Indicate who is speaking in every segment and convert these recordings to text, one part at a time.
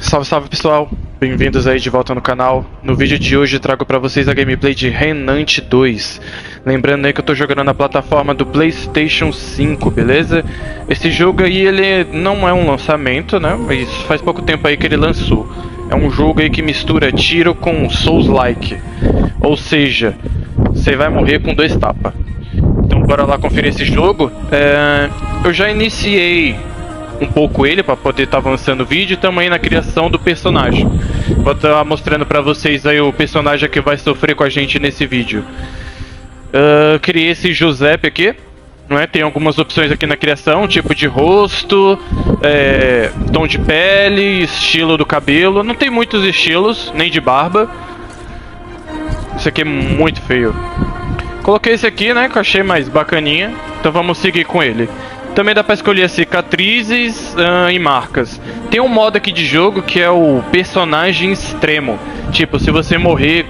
Speaker 1: Salve, salve pessoal, bem-vindos aí de volta no canal. No vídeo de hoje trago pra vocês a gameplay de Remnant II. Lembrando aí que eu tô jogando na plataforma do PlayStation 5, beleza? Esse jogo aí, ele não é um lançamento, né? Mas faz pouco tempo aí que ele lançou. É um jogo aí que mistura tiro com Souls-like. Ou seja, você vai morrer com 2 tapas. Então bora lá conferir esse jogo. Eu já iniciei um pouco ele para poder estar avançando o vídeo e também na criação do personagem. Vou estar mostrando para vocês aí o personagem que vai sofrer com a gente nesse vídeo. Criei esse Giuseppe aqui, não é? Tem algumas opções aqui na criação, tipo de rosto, tom de pele, estilo do cabelo. Não tem muitos estilos, nem de barba. Isso aqui é muito feio. Coloquei esse aqui, né, que eu achei mais bacaninha. Então vamos seguir com ele. Também dá pra escolher cicatrizes e marcas. Tem um modo aqui de jogo que é o personagem extremo. Tipo, se você morrer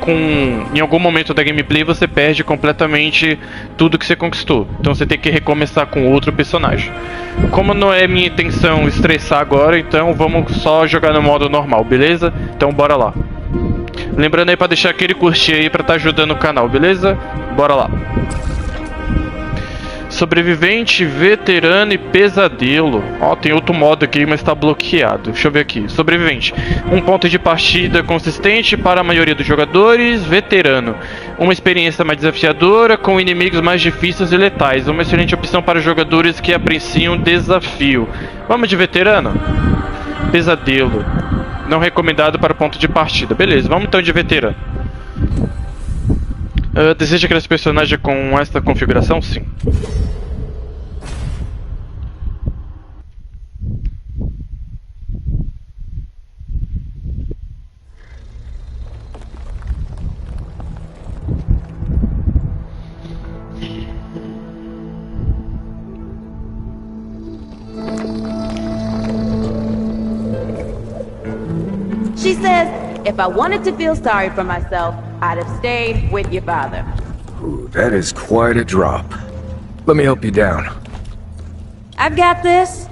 Speaker 1: em algum momento da gameplay, você perde completamente tudo que você conquistou. Então você tem que recomeçar com outro personagem. Como não é minha intenção estressar agora, então vamos só jogar no modo normal, beleza? Então bora lá. Lembrando aí pra deixar aquele curtir aí pra estar ajudando o canal, beleza? Bora lá. Sobrevivente, veterano e pesadelo. Ó, tem outro modo aqui, mas está bloqueado. Deixa eu ver aqui. Sobrevivente. Um ponto de partida consistente para a maioria dos jogadores. Veterano. Uma experiência mais desafiadora, com inimigos mais difíceis e letais. Uma excelente opção para jogadores que apreciam desafio. Vamos de veterano? Pesadelo. Não recomendado para ponto de partida. Beleza, vamos então de veterano. Deseja criar esse personagem com esta configuração? Sim.
Speaker 2: She says, if I wanted to feel sorry for myself, I'd have stayed with your father.
Speaker 3: Ooh, that is quite a drop. Let me help you down.
Speaker 2: I've got this.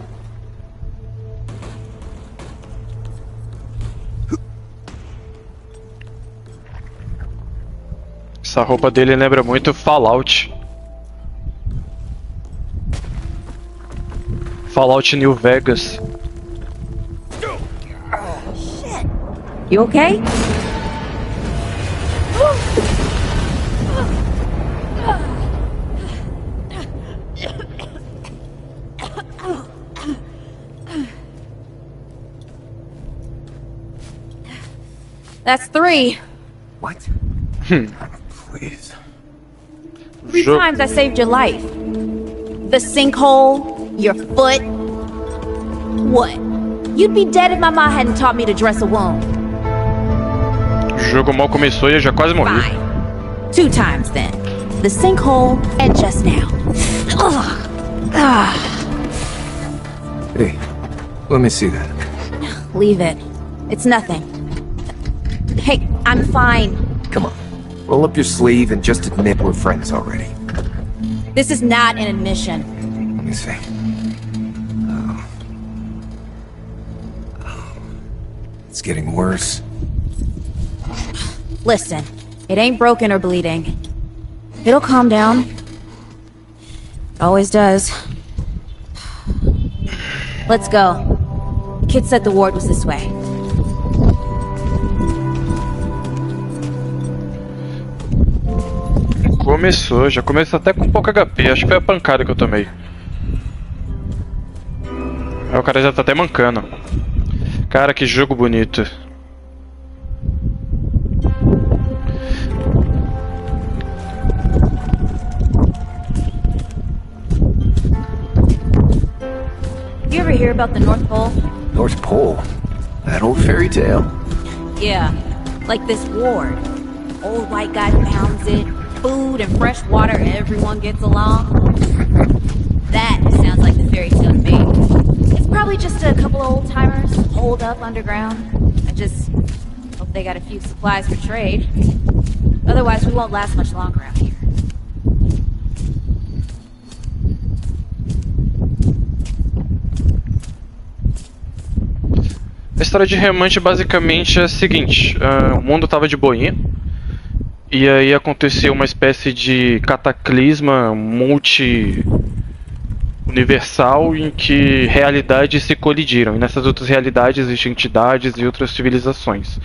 Speaker 1: Essa roupa dele lembra muito Fallout. Fallout New Vegas.
Speaker 2: Shit. You okay? That's 3.
Speaker 3: What? Please.
Speaker 2: 3 times I saved your life. The sinkhole, your foot. What? You'd be dead if my mom hadn't taught me to dress a wound.
Speaker 1: O jogo mal começou e eu já quase morri.
Speaker 2: Fine. 2 times then. The sinkhole and just now.
Speaker 3: Hey, let me see that.
Speaker 2: Leave it. It's nothing. Hey, I'm fine.
Speaker 3: Come on. Roll up your sleeve and just admit we're friends already.
Speaker 2: This is not an admission.
Speaker 3: Let me see. It's getting worse.
Speaker 2: Listen, it ain't broken or bleeding. It'll calm down. It always does. Let's go. The kid said the ward was this way.
Speaker 1: Começou, já começou até com pouco HP. Acho que foi a pancada que eu tomei. Aí o cara já tá até mancando. Cara, que jogo bonito.
Speaker 2: You ever hear about the North Pole?
Speaker 3: North Pole? That old fairy tale?
Speaker 2: Yeah, like this ward. Old white guy founds it. Food and fresh water, everyone gets along. That sounds like the fairy tale to me. It's probably just a couple old timers holed up underground. I just hope they got a few supplies for trade. Otherwise, we won't last much longer out here.
Speaker 1: A história de Remnant basicamente é a seguinte: o mundo tava de boinha, e aí aconteceu uma espécie de cataclisma multi-universal em que realidades se colidiram. E nessas outras realidades existem entidades e outras civilizações.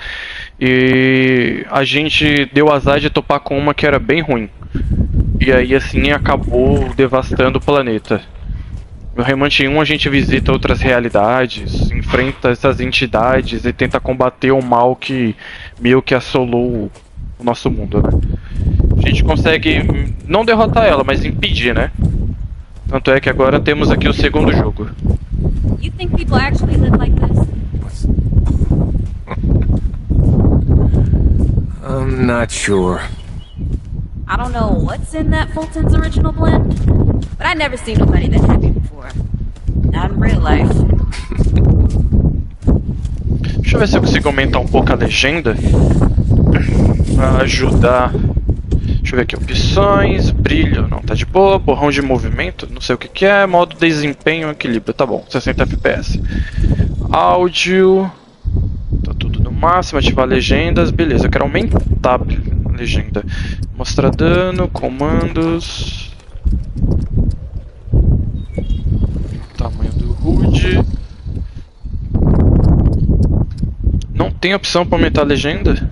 Speaker 1: E a gente deu azar de topar com uma que era bem ruim. E aí assim acabou devastando o planeta. No Remnant 1 a gente visita outras realidades, enfrenta essas entidades e tenta combater o mal que meio que assolou o nosso mundo, né? A gente consegue não derrotar ela, mas impedir, né? Tanto é que agora temos aqui o segundo jogo.
Speaker 2: You think people actually live like this?
Speaker 3: I'm not sure.
Speaker 2: I don't know what's in that Fulton's original blend, but I never seen nobody that happy before. Not in real life.
Speaker 1: Deixa eu ver se eu consigo aumentar um pouco a legenda pra ajudar. Deixa eu ver aqui, opções, brilho, não, tá de boa, borrão de movimento, não sei o que é, modo desempenho, equilíbrio, tá bom, 60 FPS. Áudio, tá tudo no máximo, ativar legendas, beleza, eu quero aumentar a legenda. Mostrar dano, comandos, tamanho do HUD. Não tem opção para aumentar a legenda?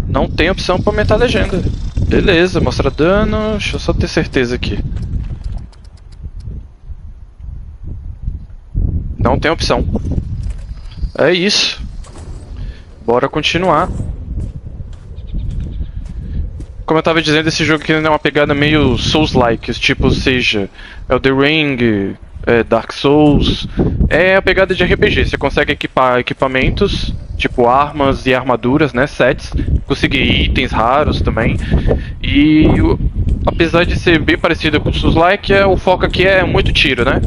Speaker 1: Não tem opção para aumentar a legenda. Beleza, mostra dano. Deixa eu só ter certeza aqui. Não tem opção. É isso. Bora continuar. Como eu tava dizendo, esse jogo aqui é uma pegada meio Souls-like, tipo, seja Elden Ring, Dark Souls. É a pegada de RPG, você consegue equipar equipamentos, tipo armas e armaduras, né, sets, conseguir itens raros também. E apesar de ser bem parecido com o Souls-like, o foco aqui é muito tiro, né?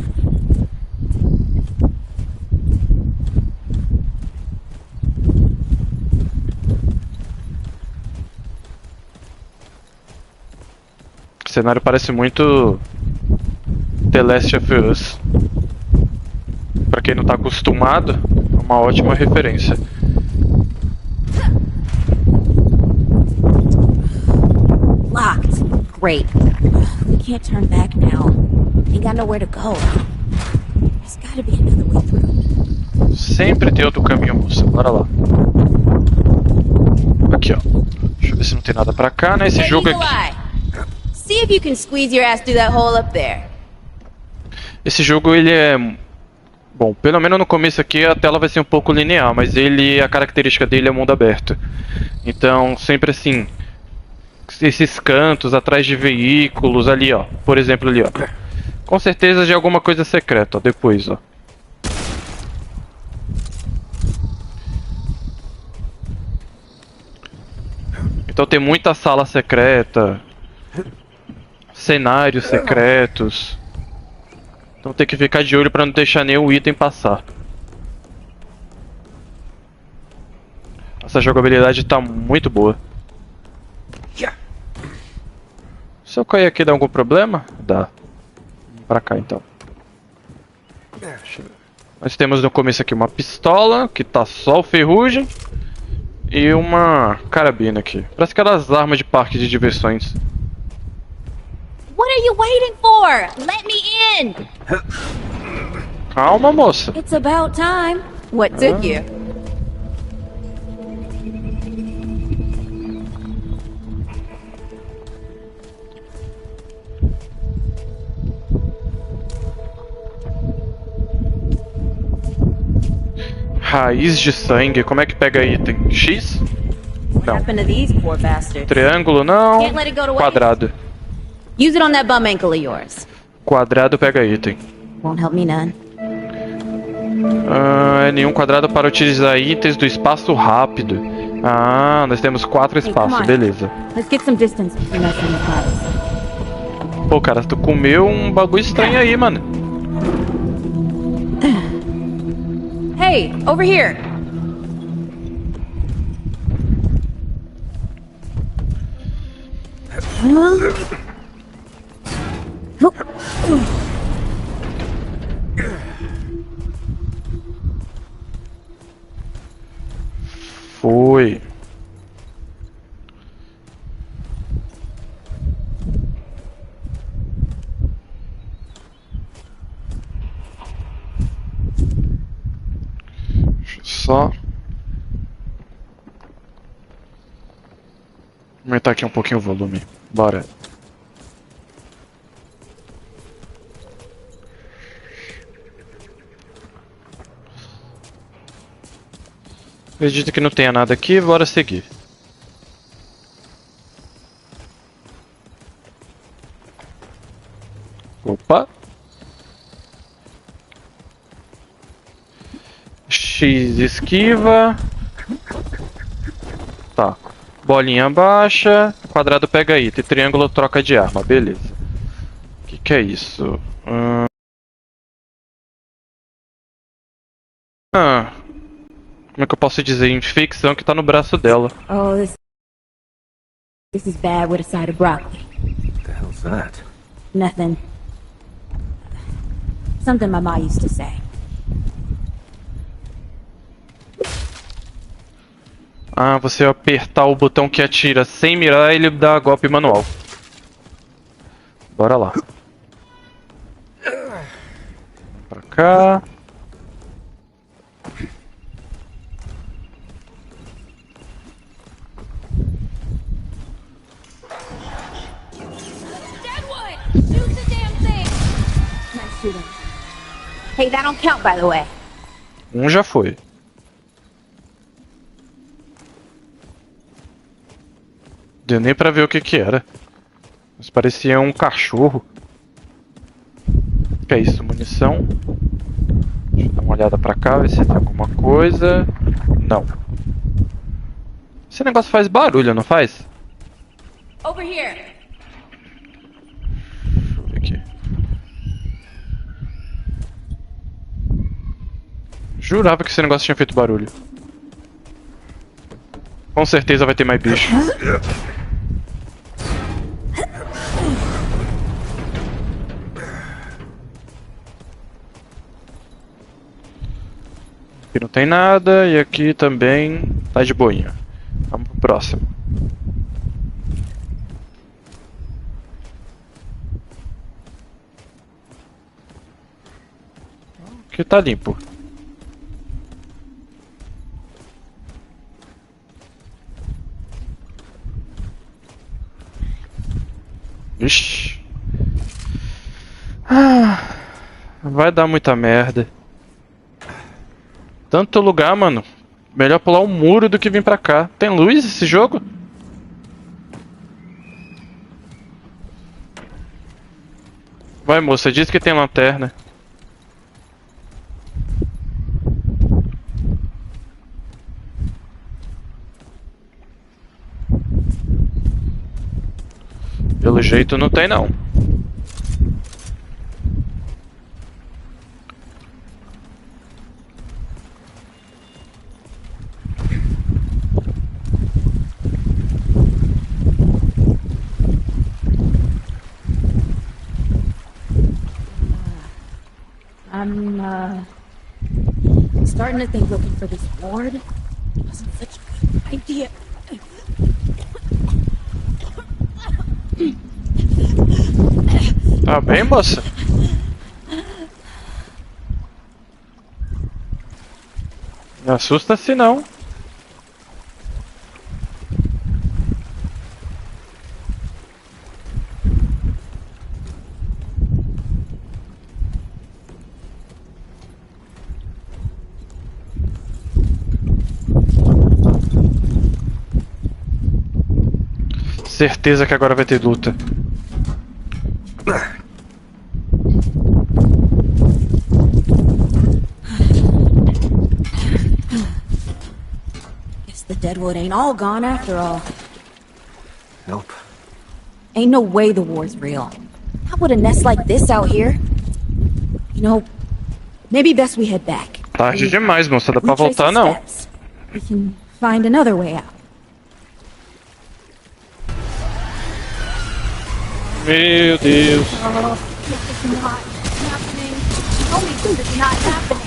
Speaker 1: O cenário parece muito The Last of Us. Pra quem não tá acostumado, é uma ótima referência.
Speaker 2: Locked. Great. We can't turn back now. Ain't got nowhere to go. There's gotta be another way through.
Speaker 1: Sempre tem outro caminho, moça. Bora lá. Aqui, ó. Deixa eu ver se não tem nada pra cá, né? Esse
Speaker 2: Hey,
Speaker 1: jogo
Speaker 2: Eagle
Speaker 1: aqui.
Speaker 2: Eye. See if you can squeeze your ass through that hole up there.
Speaker 1: Esse jogo, ele é... Bom, pelo menos no começo aqui a tela vai ser um pouco linear, mas a característica dele é mundo aberto. Então, sempre assim, esses cantos atrás de veículos ali, ó. Por exemplo, ali, ó. Com certeza de alguma coisa secreta, ó. Depois, ó. Então tem muita sala secreta, cenários secretos. Então tem que ficar de olho pra não deixar nenhum item passar. Essa jogabilidade tá muito boa. Se eu cair aqui dá algum problema? Dá. Vamos pra cá então. Deixa eu ver. Nós temos no começo aqui uma pistola, que tá só o ferrugem. E uma carabina aqui. Parece aquelas armas de parque de diversões.
Speaker 2: What are you waiting for? Let me in.
Speaker 1: Calma, moça.
Speaker 2: It's about time. What took you?
Speaker 1: Raiz de sangue. Como é que pega item? X?
Speaker 2: What
Speaker 1: Não.
Speaker 2: happened to these poor bastards?
Speaker 1: Triângulo não.
Speaker 2: Can't let it go to waste.
Speaker 1: Quadrado.
Speaker 2: Use it on that bum ankle of yours.
Speaker 1: Quadrado pega item.
Speaker 2: Won't help me none.
Speaker 1: Nenhum quadrado para utilizar itens do espaço rápido. Ah, nós temos 4
Speaker 2: come
Speaker 1: espaços,
Speaker 2: on.
Speaker 1: beleza.
Speaker 2: Let's get some distance between us and the clouds.
Speaker 1: Pô, cara, tu comeu um bagulho estranho aí, mano.
Speaker 2: Hey, over here.
Speaker 1: só. Aumentar aqui um pouquinho o volume. Bora. Acredito que não tenha nada aqui, bora seguir. Opa! X esquiva. Tá. Bolinha baixa. Quadrado pega item. Triângulo troca de arma. Beleza. O que é isso? Como é que eu posso dizer? Infecção que tá no braço dela.
Speaker 2: Oh, this is bad with a side of broccoli.
Speaker 3: What the hell's that?
Speaker 2: Nothing. Something my ma used to say.
Speaker 1: Ah, você apertar o botão que atira sem mirar, ele dá golpe manual. Bora lá. Pra cá.
Speaker 2: Deadwood! Shoot the damn thing! Nice shooting. Hey, that don't count, by the way.
Speaker 1: Um já foi. Deu nem pra ver o que que era. Mas parecia um cachorro. O que é isso? Munição. Deixa eu dar uma olhada pra cá, ver se tem alguma coisa. Não. Esse negócio faz barulho, não faz?
Speaker 2: Over here.
Speaker 1: Deixa eu ver aqui. Jurava que esse negócio tinha feito barulho. Com certeza vai ter mais bicho. Aqui não tem nada e aqui também tá de boinha. Vamos pro próximo. Aqui tá limpo. Ixi. Vai dar muita merda. Tanto lugar, mano. Melhor pular um muro do que vir pra cá. Tem luz esse jogo? Vai, moça, diz que tem lanterna. Pelo jeito não tem não.
Speaker 2: I'm starting to think looking for this ward wasn't such a good idea.
Speaker 1: Tá bem, moça? Não assusta-se não. Certeza que agora vai ter luta.
Speaker 2: Guess the Deadwood ain't all gone after all.
Speaker 3: Nope.
Speaker 2: Ain't no way the war's real. How would a nest like this out here? You know, maybe best we head back.
Speaker 1: Tarde demais, moça. Dá pra
Speaker 2: Retrace
Speaker 1: voltar
Speaker 2: the
Speaker 1: não.
Speaker 2: steps. We can find another way out.
Speaker 1: Meu Deus.
Speaker 2: Oh, this is not happening. Tell me this is not happening.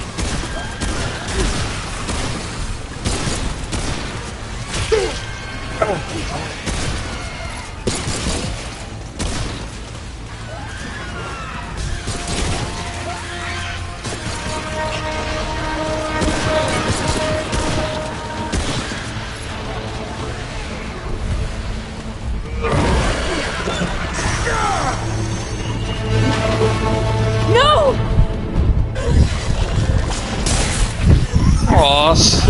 Speaker 1: Nossa.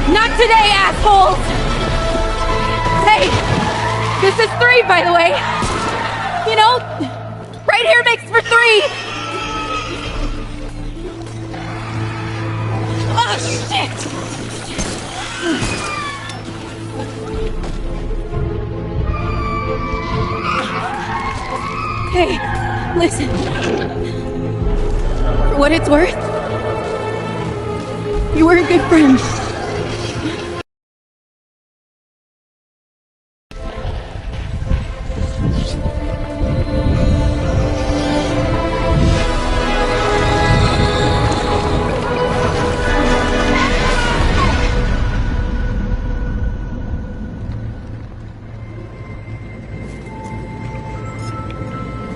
Speaker 2: Not today, assholes! Hey, this is 3, by the way. You know, right here makes for 3. Oh, shit! Hey, listen. For what it's worth, you were a good friend.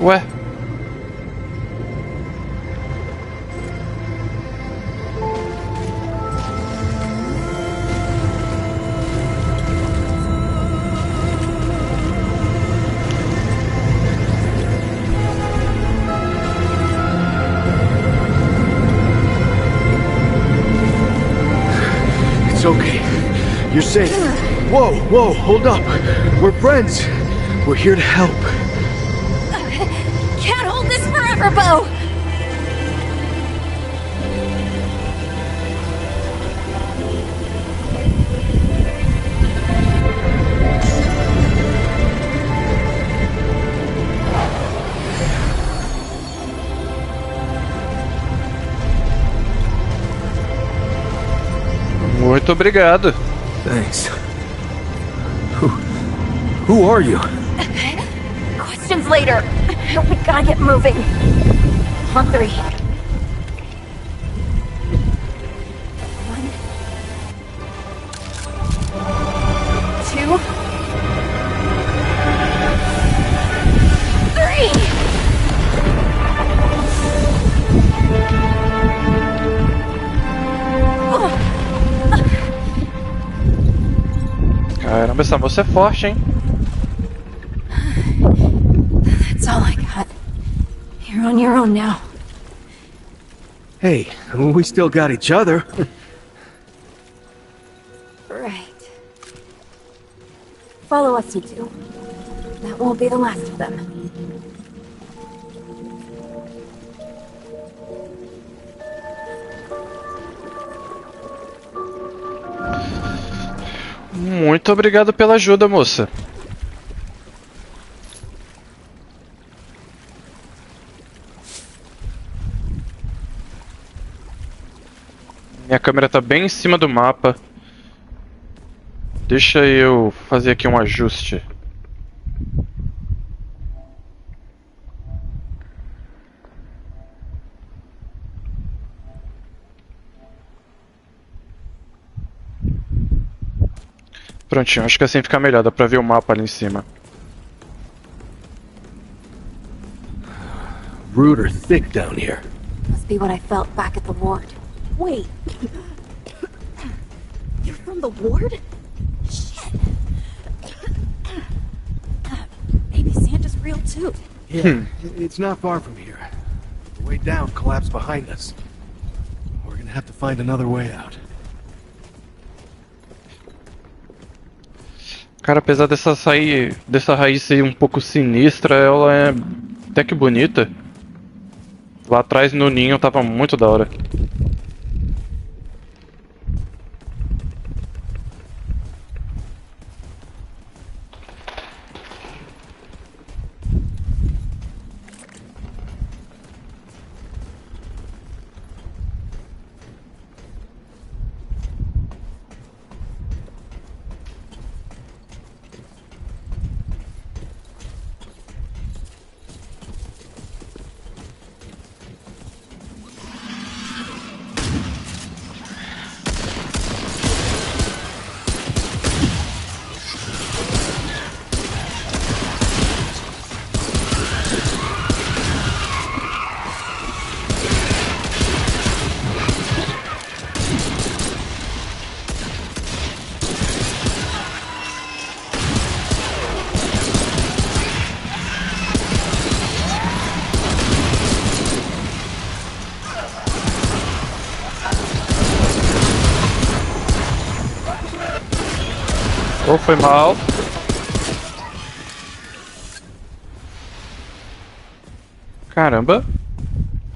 Speaker 1: Ué?
Speaker 3: It's okay. You're safe. Whoa, whoa, hold up. We're friends. We're here to help.
Speaker 2: Can't hold this forever, Bo!
Speaker 1: Muito obrigado.
Speaker 3: Thanks. Who are you?
Speaker 2: Questions later. We gotta get moving. On 3. 1, 2, 3!
Speaker 1: Caramba, essa moça é forte, hein?
Speaker 2: That's all I got. You're on your own now.
Speaker 3: Hey, we still got each other.
Speaker 2: Right. Follow us, you two. That won't be the last of them.
Speaker 1: Muito obrigado pela ajuda, moça. Minha câmera tá bem em cima do mapa. Deixa eu fazer aqui um ajuste. Prontinho, acho que assim fica melhor, dá pra ver o mapa ali em cima.
Speaker 3: Rude are thick down here.
Speaker 2: Must be what I felt back at the ward. Wait. You're from the ward? Shit. Maybe Santa's real too.
Speaker 3: Yeah, it's not far from here. The way down collapsed behind us. We're gonna have to find another way out.
Speaker 1: Cara, apesar dessa raiz ser um pouco sinistra, ela é até que bonita. Lá atrás no ninho tava muito da hora. Oh, foi mal. Caramba.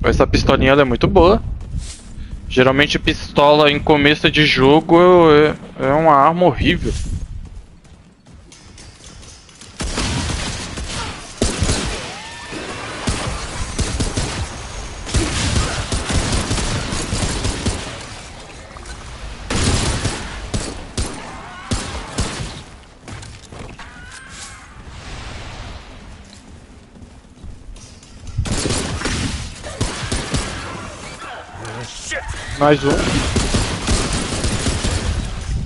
Speaker 1: Essa pistolinha ela é muito boa. Geralmente pistola em começo de jogo é uma arma horrível. Mais um.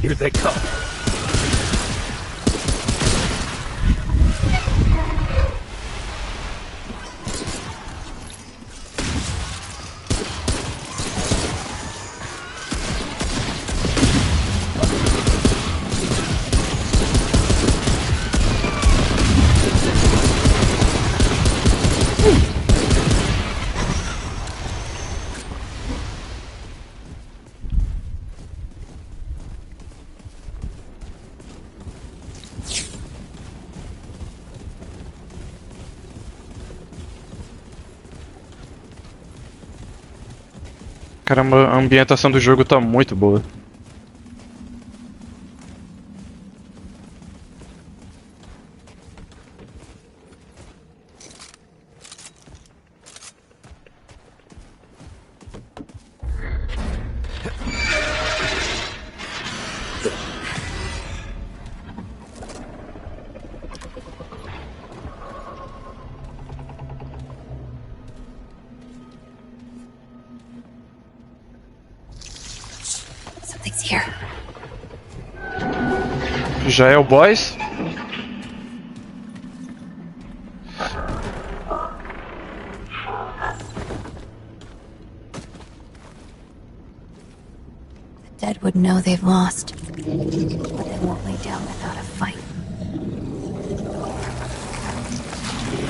Speaker 3: Here they come.
Speaker 1: Caramba, a ambientação do jogo tá muito boa.
Speaker 2: Something's here.
Speaker 1: Já é o boss?
Speaker 2: The dead would know they've lost, but they won't lay down without a fight.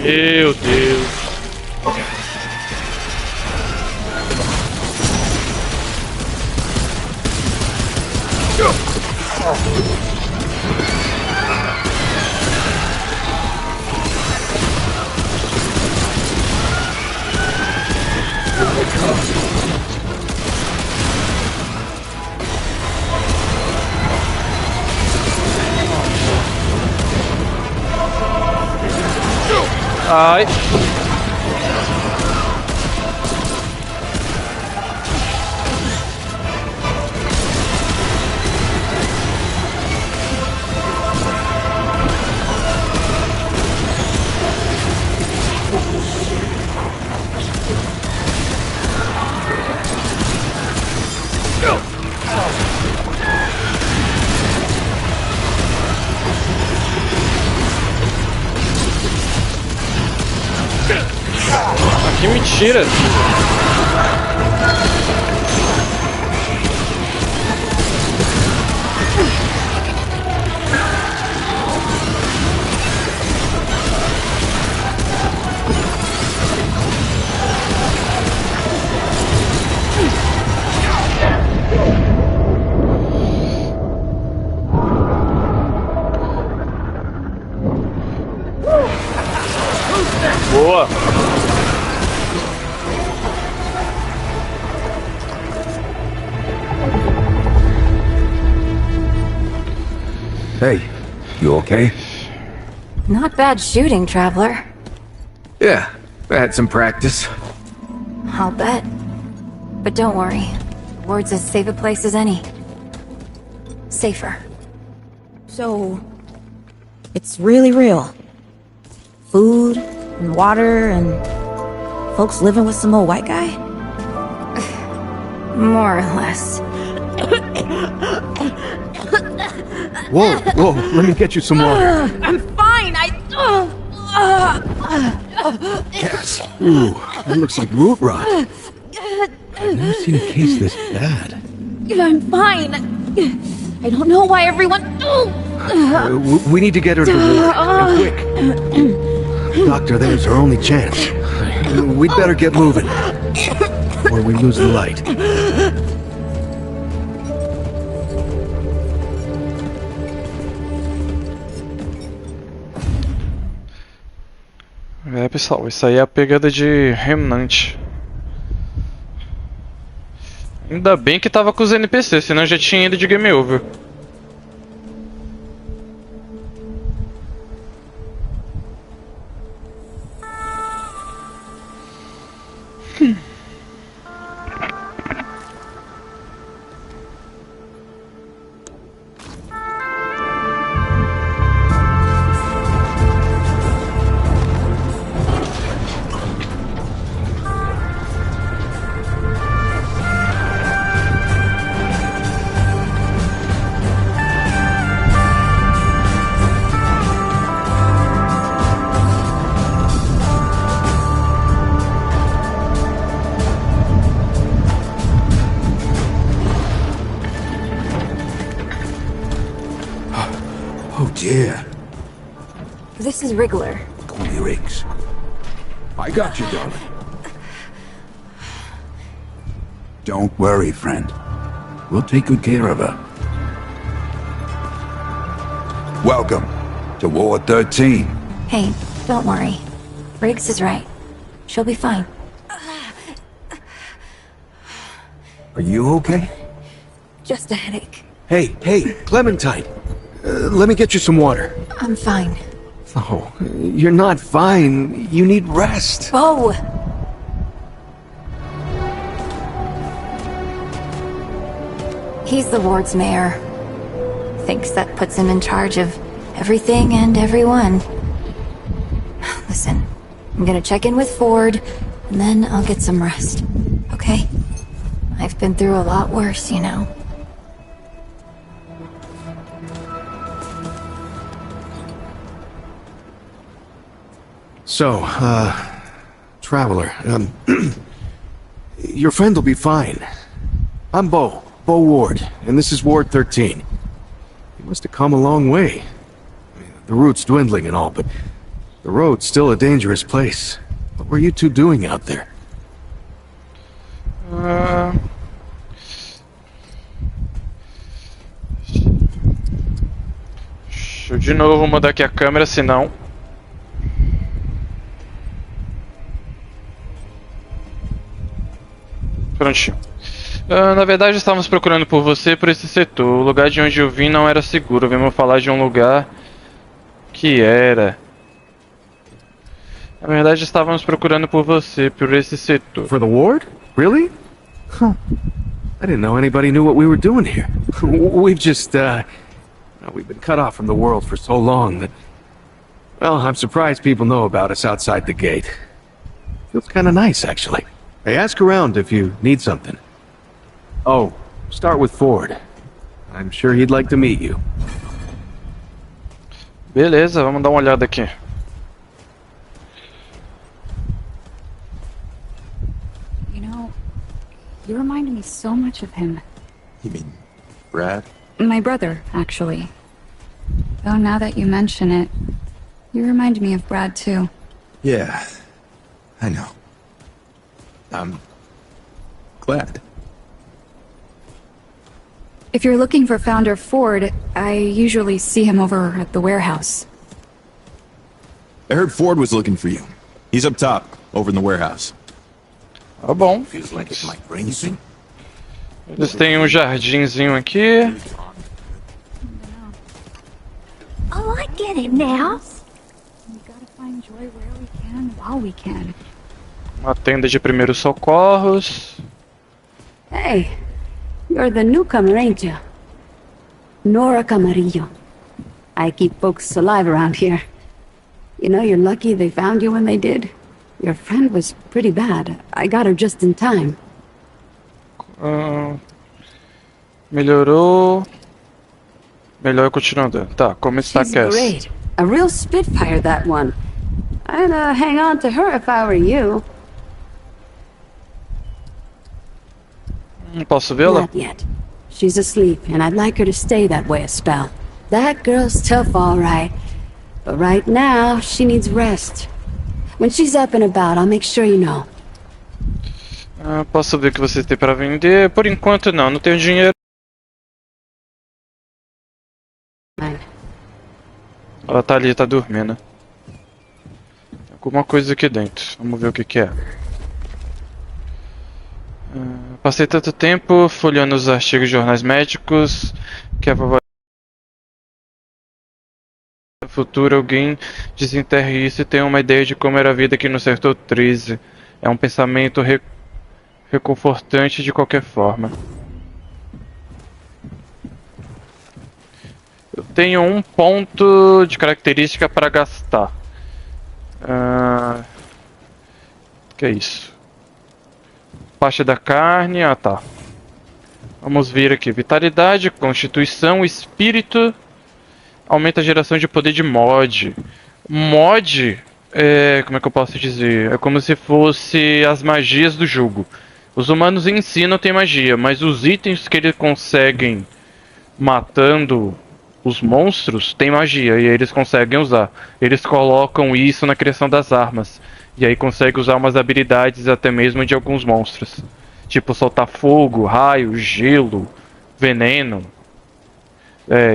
Speaker 1: Meu Deus. Ai. Que mentira! Boa!
Speaker 3: Hey, you okay?
Speaker 2: Not bad shooting, traveler.
Speaker 3: Yeah, I had some practice.
Speaker 2: I'll bet. But don't worry. The ward's as safe a place as any. Safer. So, it's really real. Food and water and folks living with some old white guy? More or less.
Speaker 3: Whoa, whoa, let me get you some water.
Speaker 2: I'm fine.
Speaker 3: Yes. Ooh, that looks like root rot. I've never seen a case this bad.
Speaker 2: I'm fine. I don't know why everyone...
Speaker 3: We need to get her to the ward, and quick. Doctor, there's our only chance. We'd better get moving, or we lose the light.
Speaker 1: pessoal, isso aí é a pegada de Remnant. Ainda bem que tava com os NPC, senão já tinha ido de game over.
Speaker 3: Oh dear.
Speaker 2: This is Wriggler.
Speaker 3: Call me Riggs. I got you, darling. Don't worry, friend. We'll take good care of her. Welcome to Ward 13.
Speaker 2: Hey, don't worry. Riggs is right. She'll be fine.
Speaker 3: Are you okay?
Speaker 2: Just a headache.
Speaker 3: Hey, Clementine. Let me get you some water.
Speaker 2: I'm fine.
Speaker 3: Oh, you're not fine. You need rest.
Speaker 2: Oh! He's the ward's mayor. Thinks that puts him in charge of everything and everyone. Listen, I'm gonna check in with Ford, and then I'll get some rest. Okay? I've been through a lot worse, you know.
Speaker 3: So, Traveler, your friend will be fine. I'm Bo Ward, and this is Ward 13. You must have come a long way. I mean, the route's dwindling and all, but the road's still a dangerous place. What were you two doing out there?
Speaker 1: Deixa eu de novo mudar aqui a câmera, senão... Prontinho. Na verdade, estávamos procurando por você por esse setor. O lugar de onde eu vim não era seguro. Vimos falar de um lugar que era. Na verdade, estávamos procurando por você por esse setor.
Speaker 3: For the ward? Really? Huh. I didn't know anybody knew what we were doing here. We've just, we've been cut off from the world for so long that... Well, I'm surprised people know about us outside the gate. Feels kinda nice, actually. Hey, ask around if you need something. Oh, start with Ford. I'm sure he'd like to meet you.
Speaker 1: Beleza, vamos dar uma olhada aqui.
Speaker 4: You know, you remind me so much of him.
Speaker 5: You mean Brad?
Speaker 4: My brother, actually. Though now that you mention it, you remind me of Brad too.
Speaker 5: Yeah, I know. I'm glad.
Speaker 4: If you're looking for Founder Ford, I usually see him over at the warehouse.
Speaker 5: I heard Ford was looking for you. He's up top, over in the warehouse.
Speaker 1: Tá bom.
Speaker 3: Feels like it might bring you.
Speaker 1: Eles têm um jardinzinho aqui.
Speaker 2: Oh, I get it now.
Speaker 4: We gotta find joy where we can, while we can.
Speaker 1: Uma tenda de primeiros socorros.
Speaker 6: Hey, you're the newcomer, ain't you? Nora Camarillo. I keep folks alive around here. You know, you're lucky they found you when they did. Your friend was pretty bad. I got her just in time.
Speaker 1: Melhorou. Melhor continuando. Tá, como está
Speaker 6: She's
Speaker 1: Cass?
Speaker 6: great. A real spitfire, that one. I'd hang on to her if I were you.
Speaker 1: Posso vê-la?
Speaker 6: Not yet. She's asleep, and I'd like her to stay that way a spell. That girl's tough, all right. But right now, she needs rest. When she's up and about, I'll make sure you know.
Speaker 1: Posso ver o que você tem para vender? Por enquanto não, não tenho dinheiro. Ela tá ali, tá dormindo. Alguma coisa aqui dentro. Vamos ver o que que é. Passei tanto tempo folheando os artigos de jornais médicos que a vovó no futuro alguém desenterre isso e tenha uma ideia de como era a vida aqui no setor 13. É um pensamento reconfortante de qualquer forma. Eu tenho um ponto de característica para gastar. Que é isso? Parte da carne. Ah, tá. Vamos ver aqui. Vitalidade, constituição, espírito. Aumenta a geração de poder de mod. Mod é... como é que eu posso dizer? É como se fosse as magias do jogo. Os humanos em si não tem magia, mas os itens que eles conseguem matando os monstros tem magia e eles conseguem usar. Eles colocam isso na criação das armas. E aí conseguem usar umas habilidades até mesmo de alguns monstros. Tipo soltar fogo, raio, gelo, veneno.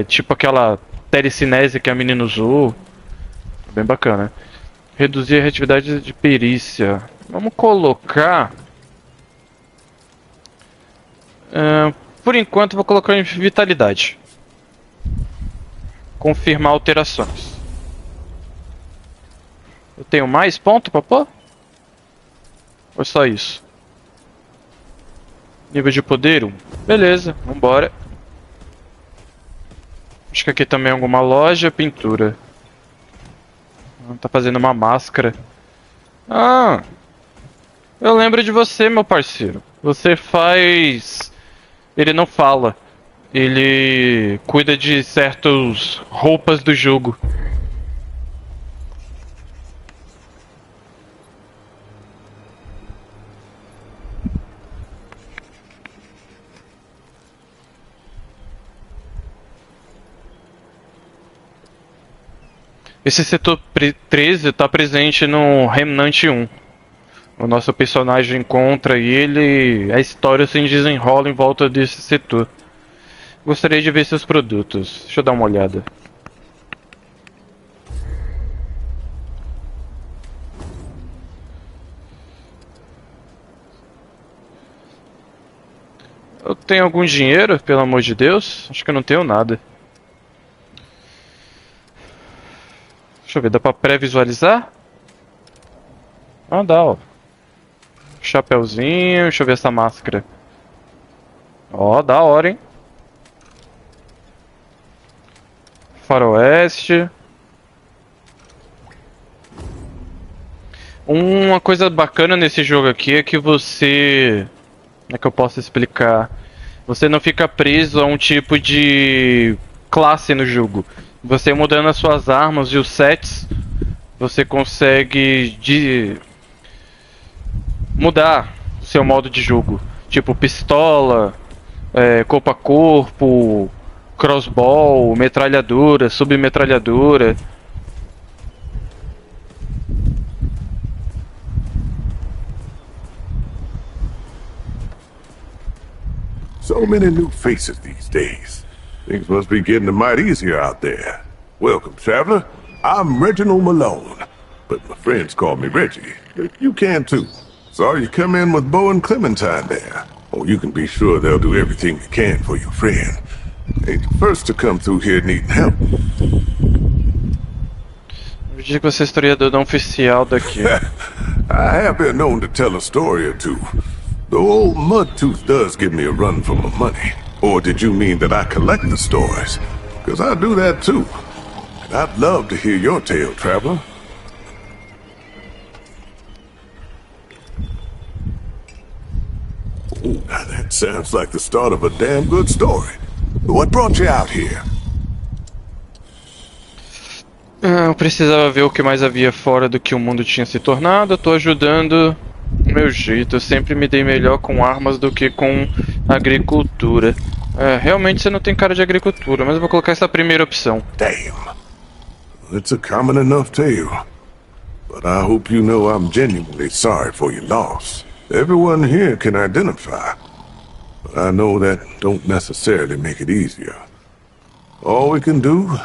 Speaker 1: Tipo aquela telecinese que a menina usou. Bem bacana. Reduzir a reatividade de perícia. Vamos colocar... por enquanto vou colocar em vitalidade. Confirmar alterações. Eu tenho mais ponto pra pôr? Ou é só isso? Nível de poder 1. Beleza, vambora. Acho que aqui também é alguma loja. Pintura. Tá fazendo uma máscara. Ah! Eu lembro de você, meu parceiro. Você faz... Ele não fala. Ele cuida de certas roupas do jogo. Esse setor 13 está presente no Remnant 1. O nosso personagem encontra ele, a história se desenrola em volta desse setor. Gostaria de ver seus produtos. Deixa eu dar uma olhada. Eu tenho algum dinheiro, pelo amor de Deus? Acho que eu não tenho nada. Deixa eu ver, dá pra pré-visualizar? Ah, dá, ó. Chapeuzinho, deixa eu ver essa máscara. Ó, da hora, hein? Faroeste. Uma coisa bacana nesse jogo aqui é que você... Como é que eu posso explicar? Você não fica preso a um tipo de classe no jogo. Você mudando as suas armas e os sets, você consegue mudar o seu modo de jogo. Tipo pistola, corpo a corpo, crossbow, metralhadora, submetralhadora.
Speaker 7: So many new faces these days. Things must be getting a mite easier out there. Welcome, traveler. I'm Reginald Malone, but my friends call me Reggie. You can too. Saw you come in with Bo and Clementine there. Oh, you can be sure they'll do everything they can for your friend. Ain't the first to come through here needing help.
Speaker 1: Eu digo que você é historiador não oficial daqui.
Speaker 7: I have been known to tell a story or two. Though old Mudtooth does give me a run for my money. Or did you mean that I collect the stories? Because I do that too. And I'd love to hear your tale, traveler. Oh, now that sounds like the start of a damn good story. What brought you out here?
Speaker 1: Eu precisava ver o que mais havia fora do que o mundo tinha se tornado. Eu tô ajudando do meu jeito. Eu sempre me dei melhor com armas do que com agricultura. Realmente você não tem cara de agricultura, mas eu vou colocar essa primeira opção.
Speaker 7: Damn. It's a common enough tale. But I hope you know I'm genuinely sorry for your loss. Everyone here can identify. But I know that don't necessarily make it easier. All we can do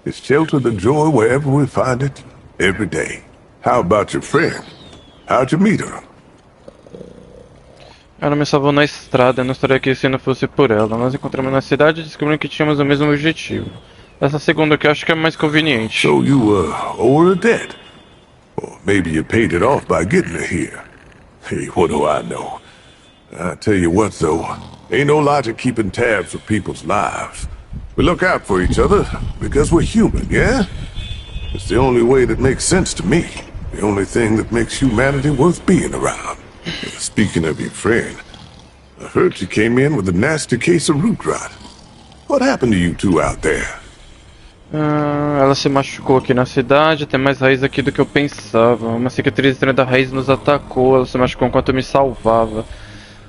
Speaker 7: is shelter the joy wherever we find it, every day. How about your friend? How'd you meet her?
Speaker 1: Ela me salvou na estrada, eu não estaria aqui se não fosse por ela. Nós encontramos na cidade e descobrimos que tínhamos o mesmo objetivo. Essa segunda aqui eu acho que é mais conveniente.
Speaker 7: So you, owe her a debt? Or maybe you paid it off by getting her here. Hey, what do I know? I tell you what, though, ain't no logic keeping tabs with people's lives. We look out for each other because we're human, yeah? It's the only way that makes sense to me. The only thing that makes humanity worth being around. Speaking of your friend, I heard she came in with a nasty case of root rot. What happened to you two out there?
Speaker 1: Ela se machucou aqui na cidade, tem mais raiz aqui do que eu pensava. Uma cicatriz estranha da raiz nos atacou, ela se machucou enquanto eu me salvava.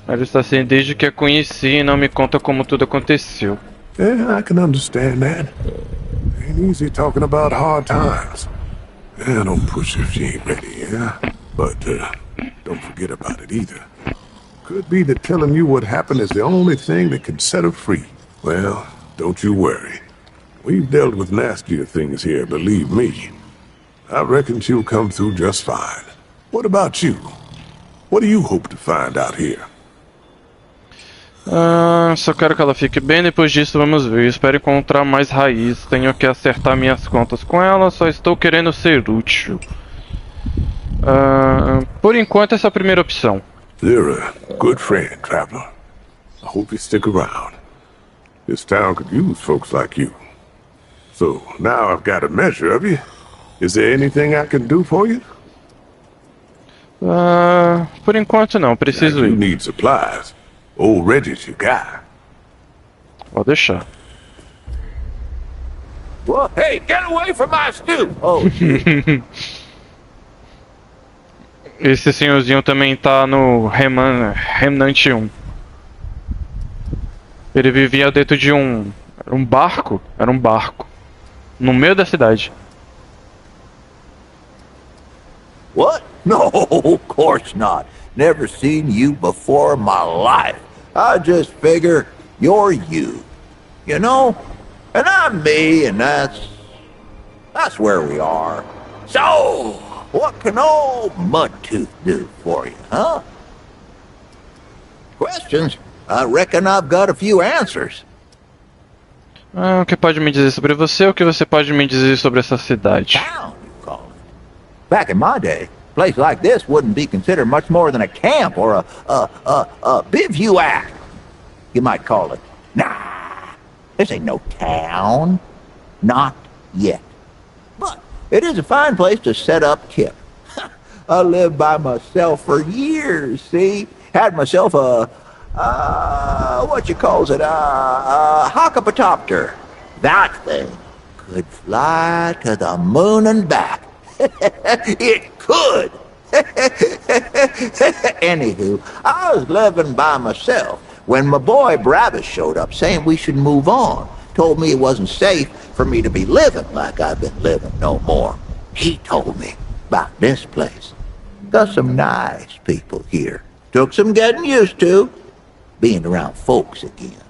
Speaker 1: Ela está assim desde que a conheci e não me conta como tudo aconteceu.
Speaker 7: Yeah, I can understand that. Ain't easy talking about hard times. Yeah, don't push her if she ain't ready, yeah? But, don't forget about it either. Could be that telling you what happened is the only thing that can set her free. Well, don't you worry. We've dealt with nastier things here, believe me. I reckon she'll come through just fine. What about you? What do you hope to find out here?
Speaker 1: Só quero que ela fique bem, depois disso vamos ver. Eu espero encontrar mais raiz. Tenho que acertar minhas contas com ela, só estou querendo ser útil. Por enquanto essa é a primeira opção.
Speaker 7: You're a good friend, traveler. I hope you stick around. This town could use folks like you. So, now I've got a measure of you. Is there anything I can do for you?
Speaker 1: Por enquanto não, preciso
Speaker 7: You
Speaker 1: ir.
Speaker 7: need supplies. Old Reggie's your guy.
Speaker 1: Pode deixar.
Speaker 8: Well, hey, get away from my stew! Oh,
Speaker 1: Esse senhorzinho também tá no Remnant 1. Ele vivia dentro de um barco. Era um barco. No meio da cidade.
Speaker 8: what? No, of course not. Never seen you before in my life. I just figure you're you. You know? And I'm me, and that's where we are. So, what can old Mudtooth do for you, huh? Questions? I reckon I've got a few answers.
Speaker 1: O que pode me dizer sobre você? O que você pode me dizer sobre essa cidade?
Speaker 8: Town, you call it. Back in my day, a place like this wouldn't be considered much more than a camp or a bivouac. You might call it. Nah, this ain't no town. Not yet. But it is a fine place to set up camp. I lived by myself for years, see? Had myself a what you calls it, a hockapatopter. That thing could fly to the moon and back. It could. Anywho, I was living by myself when my boy Bravis showed up saying we should move on. Told me it wasn't safe for me to be living like I've been living no more. He told me about this place. Got some nice people here. Took some getting used to. Being around folks again.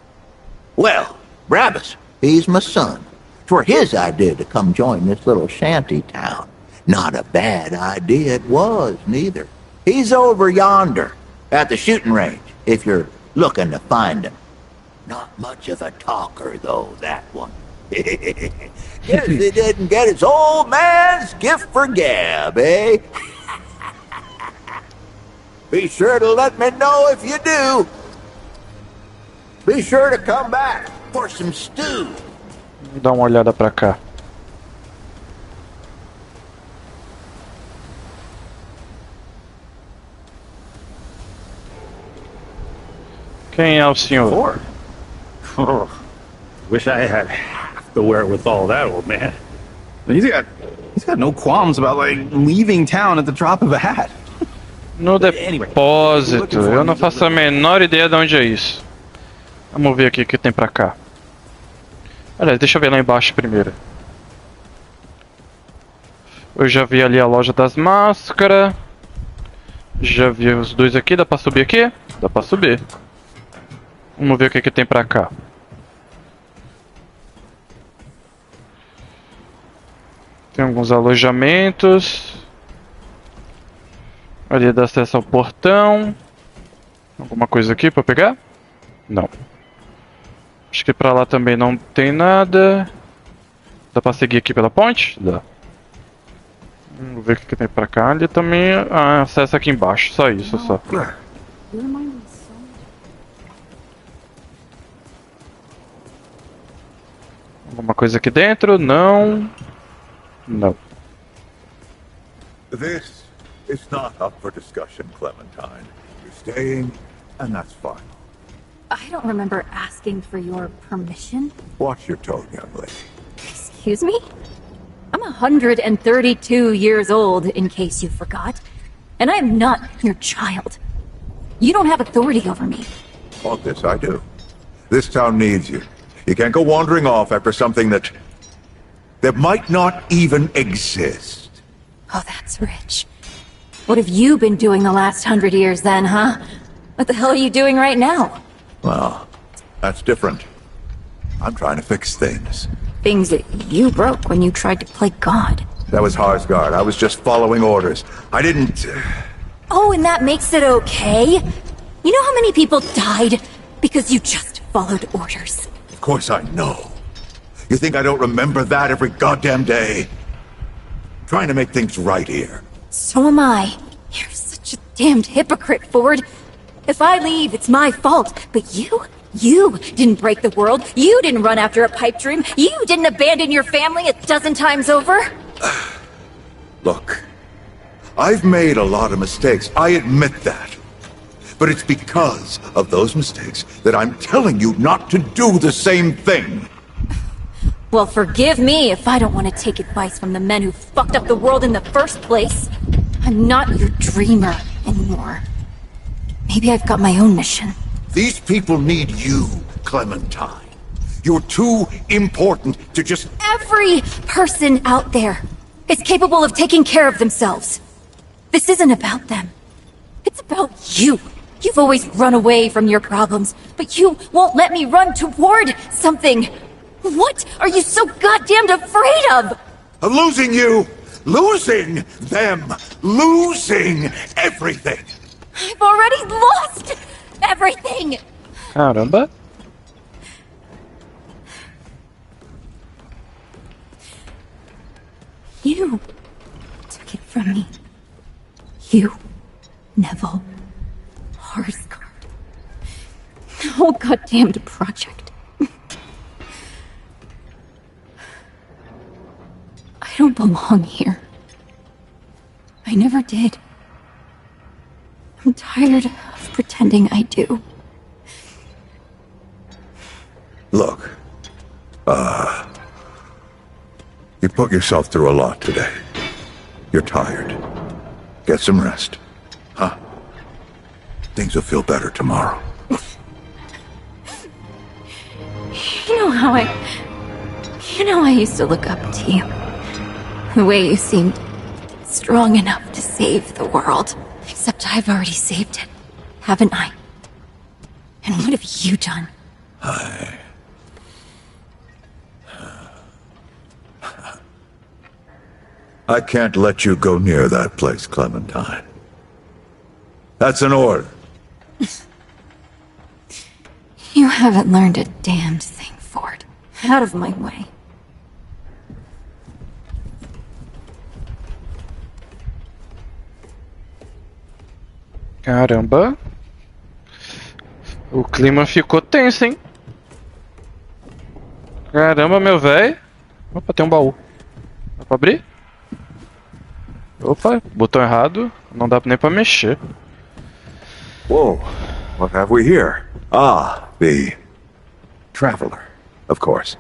Speaker 8: Well, Bravis, he's my son. 'Twere his idea to come join this little shanty town. Not a bad idea it was, neither. He's over yonder, at the shooting range, if you're looking to find him. Not much of a talker, though, that one. Guess he didn't get his old man's gift for gab, eh? Be sure to let me know if you do. Be sure to come back for some stew.
Speaker 1: Dá uma olhada pra cá. Quem é o senhor?
Speaker 9: Ford. Oh, wish I had half the wherewithal of that old man.
Speaker 10: He's got no qualms about like leaving town at the drop of a hat.
Speaker 1: No depósito. Eu não faço a menor ideia de onde é isso. Vamos ver aqui o que tem pra cá. Aliás, deixa eu ver lá embaixo primeiro. Eu já vi ali a loja das máscaras. Já vi os dois aqui. Dá pra subir aqui? Dá pra subir. Vamos ver o que tem pra cá. Tem alguns alojamentos. Ali dá acesso ao portão. Alguma coisa aqui pra pegar? Não. Acho que pra lá também não tem nada. Dá pra seguir aqui pela ponte? Dá. Vamos ver o que tem pra cá. Ali também acesso aqui embaixo. Só isso, só. Alguma coisa aqui dentro? Não. Não.
Speaker 11: This is not up for discussion, Clementine. You're staying, and that's fine.
Speaker 4: I don't remember asking for your permission.
Speaker 11: Watch your tone, young lady.
Speaker 4: Excuse me? I'm 132 years old, in case you forgot. And I am not your child. You don't have authority over me.
Speaker 11: Well, this I do. This town needs you. You can't go wandering off after something that might not even exist.
Speaker 4: Oh, that's rich. What have you been doing the last 100 years then, huh? What the hell are you doing right now?
Speaker 11: Well, that's different. I'm trying to fix things.
Speaker 4: Things that you broke when you tried to play God.
Speaker 11: That was Harsgard. I was just following orders. I didn't...
Speaker 4: Oh, and that makes it okay? You know how many people died because you just followed orders?
Speaker 11: Of course I know. You think I don't remember that every goddamn day? I'm trying to make things right here.
Speaker 4: So am I. You're such a damned hypocrite, Ford. If I leave, it's my fault. But you didn't break the world. You didn't run after a pipe dream. You didn't abandon your family 12 times over.
Speaker 11: Look, I've made a lot of mistakes. I admit that. But it's because of those mistakes that I'm telling you not to do the same thing.
Speaker 4: Well, forgive me if I don't want to take advice from the men who fucked up the world in the first place. I'm not your dreamer anymore. Maybe I've got my own mission.
Speaker 11: These people need you, Clementine. You're too important to just...
Speaker 4: Every person out there is capable of taking care of themselves. This isn't about them. It's about you. You've always run away from your problems, but you won't let me run toward something. What are you so goddamned afraid of?
Speaker 11: Of losing you! Losing them! Losing everything!
Speaker 4: I've already lost everything!
Speaker 1: Caramba.
Speaker 4: You took it from me. You, Neville, Harsgard. The whole goddamned project. I don't belong here. I never did. I'm tired of pretending I do.
Speaker 11: Look, you put yourself through a lot today. You're tired. Get some rest. Huh? Things will feel better tomorrow.
Speaker 4: You know how I used to look up to you. The way you seemed strong enough to save the world. Except I've already saved it, haven't I? And what have you done?
Speaker 11: I can't let you go near that place, Clementine. That's an order.
Speaker 4: You haven't learned a damned thing, Ford. Out of my way.
Speaker 1: Caramba. O clima ficou tenso, hein? Caramba, meu velho. Opa, tem um baú. Dá pra abrir? Opa, botão errado. Não dá nem pra mexer.
Speaker 11: Whoa, what have we here? Ah, the traveler, of course.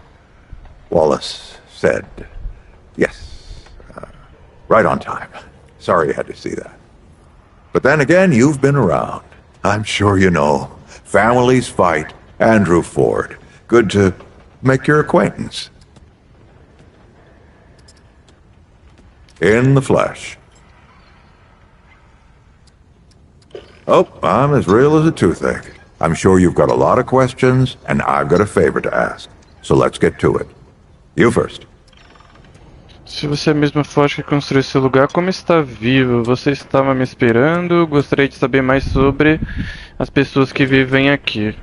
Speaker 11: Wallace said yes. Right on time. Sorry you had to see that. But then again, you've been around. I'm sure you know. Families fight. Andrew Ford. Good to make your acquaintance. In the flesh. Oh, I'm as real as a toothache. I'm sure you've got a lot of questions, and I've got a favor to ask. So let's get to it. You first.
Speaker 1: Se você é a mesma forte que construiu esse lugar, como está vivo? Você estava me esperando? Gostaria de saber mais sobre as pessoas que vivem aqui.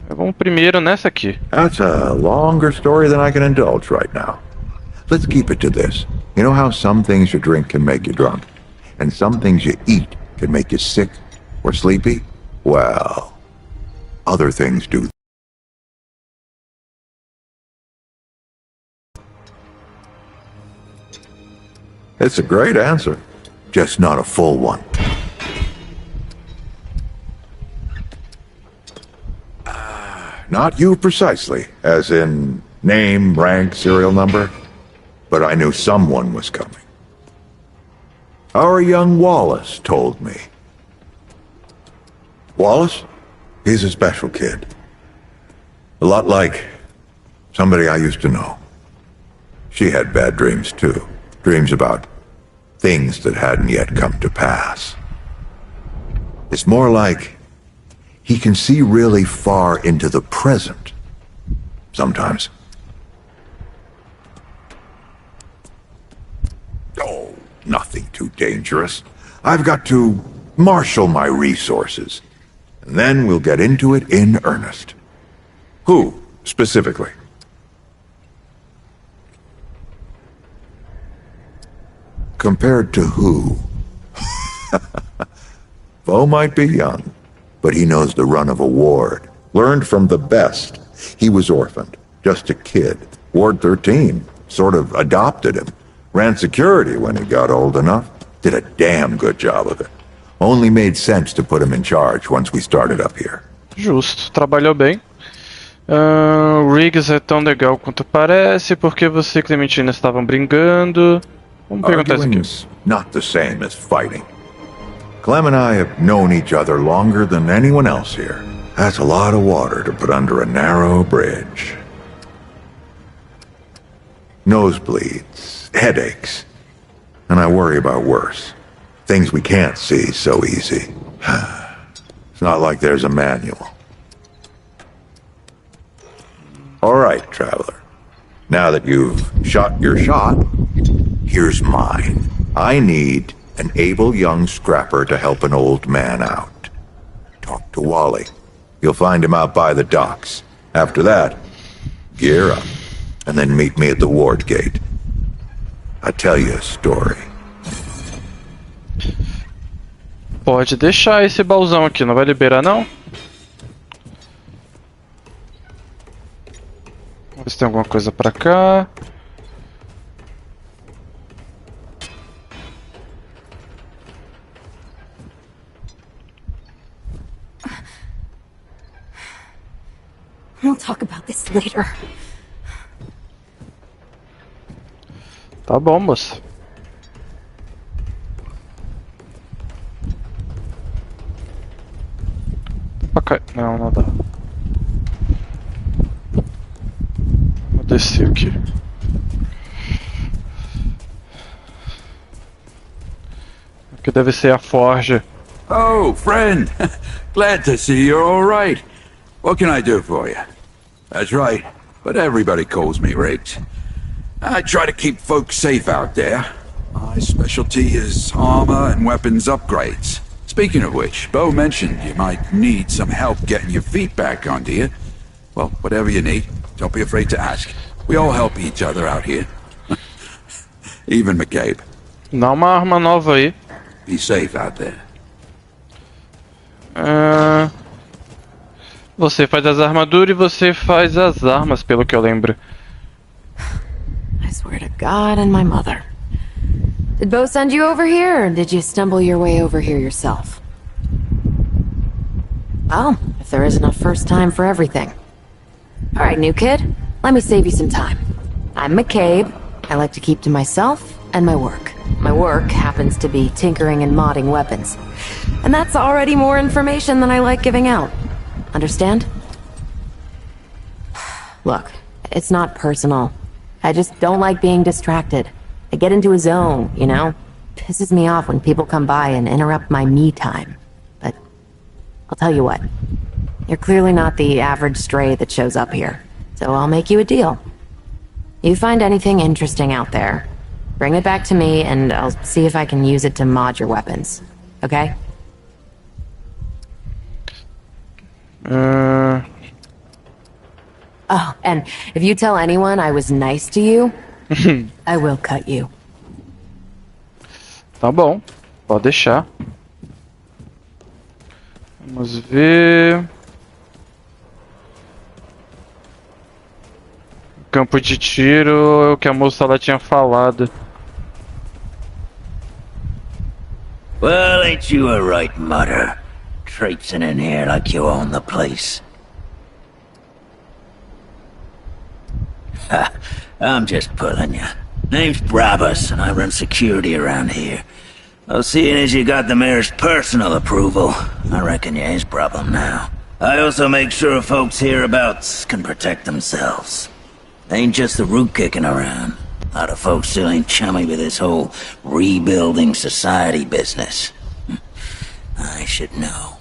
Speaker 1: Vamos primeiro nessa aqui.
Speaker 11: That's a longer story than I can indulge right now. Let's keep it to this. You know how some things you drink can make you drunk, and some things you eat can make you sick or sleepy? Well, other things do. It's a great answer, just not a full one. Not you precisely, as in name, rank, serial number, but I knew someone was coming. Our young Wallace told me. Wallace? He's a special kid. A lot like somebody I used to know. She had bad dreams too. Dreams about things that hadn't yet come to pass. It's more like he can see really far into the present. Sometimes. Oh, nothing too dangerous. I've got to marshal my resources. And then we'll get into it in earnest. Who, specifically? Compared to who? Bo might be young, but he knows the run of a ward. Learned from the best. He was orphaned, just a kid. Ward 13 sort of adopted him. Ran security when he got old enough. Did a damn good job of it. Only made sense to put him in charge once we started up here.
Speaker 1: Justo, trabalhou bem. Riggs é tão legal quanto parece, porque você e Clementina estavam brigando. Vamos perguntar isso aqui.
Speaker 11: Arguing's not the same as fighting. Clem and I have known each other longer than anyone else here. That's a lot of water to put under a narrow bridge. Nosebleeds, headaches, and I worry about worse. Things we can't see so easy. It's not like there's a manual. All right, traveler. Now that you've shot your shot, here's mine. I need an able young scrapper to help an old man out. Talk to Wally. You'll find him out by the docks. After that, gear up, and then meet me at the ward gate. I'll tell you a story.
Speaker 1: Pode deixar esse baúzão aqui, não vai liberar não? Vamos ver se tem alguma coisa pra cá.
Speaker 4: We'll talk about this later.
Speaker 1: Tá bom, moça. Não, não dá. Vou descer aqui. Aqui deve ser a forja.
Speaker 12: Oh, friend. Glad to see you're all right. What can I do for you? That's right, but everybody calls me Riggs. I try to keep folks safe out there. My specialty is armor and weapons upgrades. Speaking of which, Bo mentioned you might need some help getting your feet back under you. Well, whatever you need, don't be afraid to ask. We all help each other out here. Even McCabe.
Speaker 1: Dá uma arma nova aí.
Speaker 12: Be safe out there.
Speaker 1: Você faz as armaduras e você faz as armas, pelo que eu lembro.
Speaker 13: I swear to God and my mother. Did Bo send you over here, or did you stumble your way over here yourself? Well, if there isn't a first time for everything. Alright, new kid, let me save you some time. I'm McCabe. I like to keep to myself and my work. My work happens to be tinkering and modding weapons. And that's already more information than I like giving out. Understand? Look, it's not personal. I just don't like being distracted. I get into a zone, you know? Pisses me off when people come by and interrupt my me time. But I'll tell you what. You're clearly not the average stray that shows up here. So I'll make you a deal. You find anything interesting out there, Bring it back to me, and I'll see if I can use it to mod your weapons. Okay? Oh, and if you tell anyone I was nice to you, I will cut you.
Speaker 1: Tá bom, pode deixar. Vamos ver. Campo de tiro, o que a moça lá tinha falado.
Speaker 14: Well, ain't you a right mutter? Traipsing in here like you own the place. Ha, I'm just pulling you. Name's Brabus, and I run security around here. Well, seeing as you got the mayor's personal approval, I reckon you his problem now. I also make sure folks hereabouts can protect themselves. Ain't just the root kicking around. A lot of folks still ain't chummy with this whole rebuilding society business. I should know.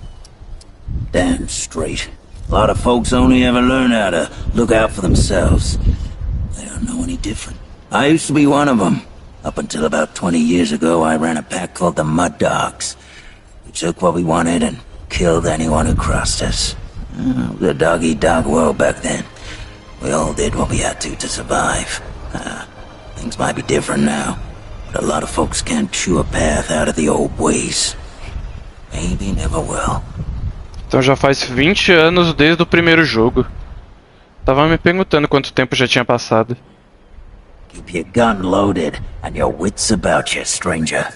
Speaker 14: Damn straight. A lot of folks only ever learn how to look out for themselves. They don't know any different. I used to be one of them. Up until about 20 years ago, I ran a pack called the Mud Dogs. We took what we wanted and killed anyone who crossed us. It was a dog-eat-dog world back then. We all did what we had to survive. Things might be different now, but a lot of folks can't chew a path out of the old ways. Maybe never will.
Speaker 1: Então já faz 20 anos desde o primeiro jogo. Tava me perguntando quanto tempo já tinha passado.
Speaker 14: Keep your gun loaded and your wits about you, stranger.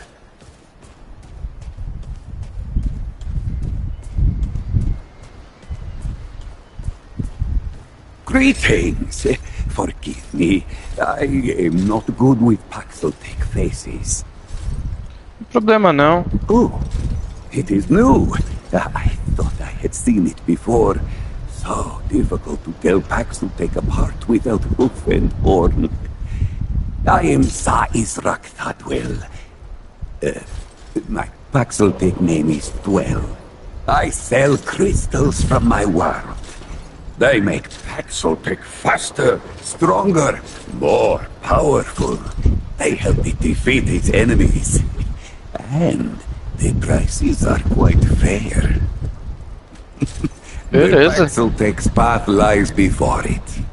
Speaker 12: Greetings. Forgive me. I am not good with pixel-take faces.
Speaker 1: Problema não.
Speaker 12: Oh, it is new. I thought I had seen it before. So difficult to tell pixel-take apart without hoof and horn. I am Sa Israk Thadwell. My pixel-take name is Dwell. I sell crystals from my world. They make pixel-take faster, stronger, more powerful. They help me defeat its enemies. And the prices are quite fair.
Speaker 1: Beleza.
Speaker 12: Pixel-take's path lies before it.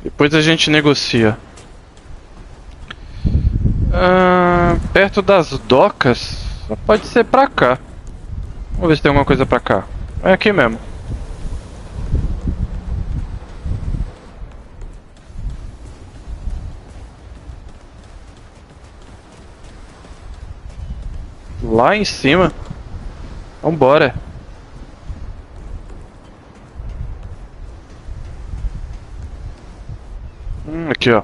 Speaker 1: Depois a gente negocia. Perto das docas, pode ser pra cá. Vamos ver se tem alguma coisa pra cá. É aqui mesmo. Lá em cima. Vambora. Aqui, ó.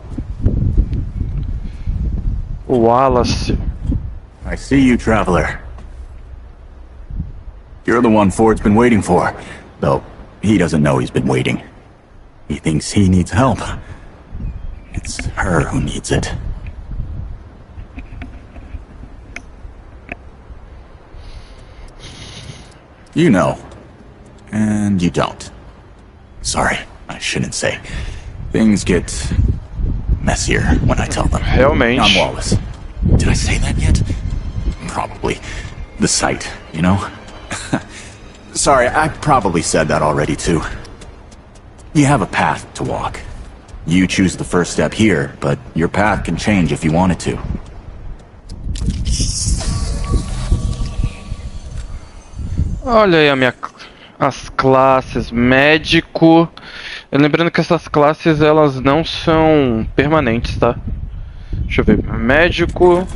Speaker 1: Wallace.
Speaker 10: I see you, traveler. You're the one Ford's been waiting for. Though, he doesn't know he's been waiting. He thinks he needs help. It's her who needs it. You know. And you don't. Sorry, I shouldn't say. Things get messier when I tell them.
Speaker 1: Realmente.
Speaker 10: I'm Wallace. Did I say that yet? Probably. The sight, you know? Sorry, I probably said that already too. You have a path to walk. You choose the first step here, but your path can change if you wanted to.
Speaker 1: Olha aí as classes. Médico. Lembrando que essas classes elas não são permanentes, tá? Deixa eu ver. Médico.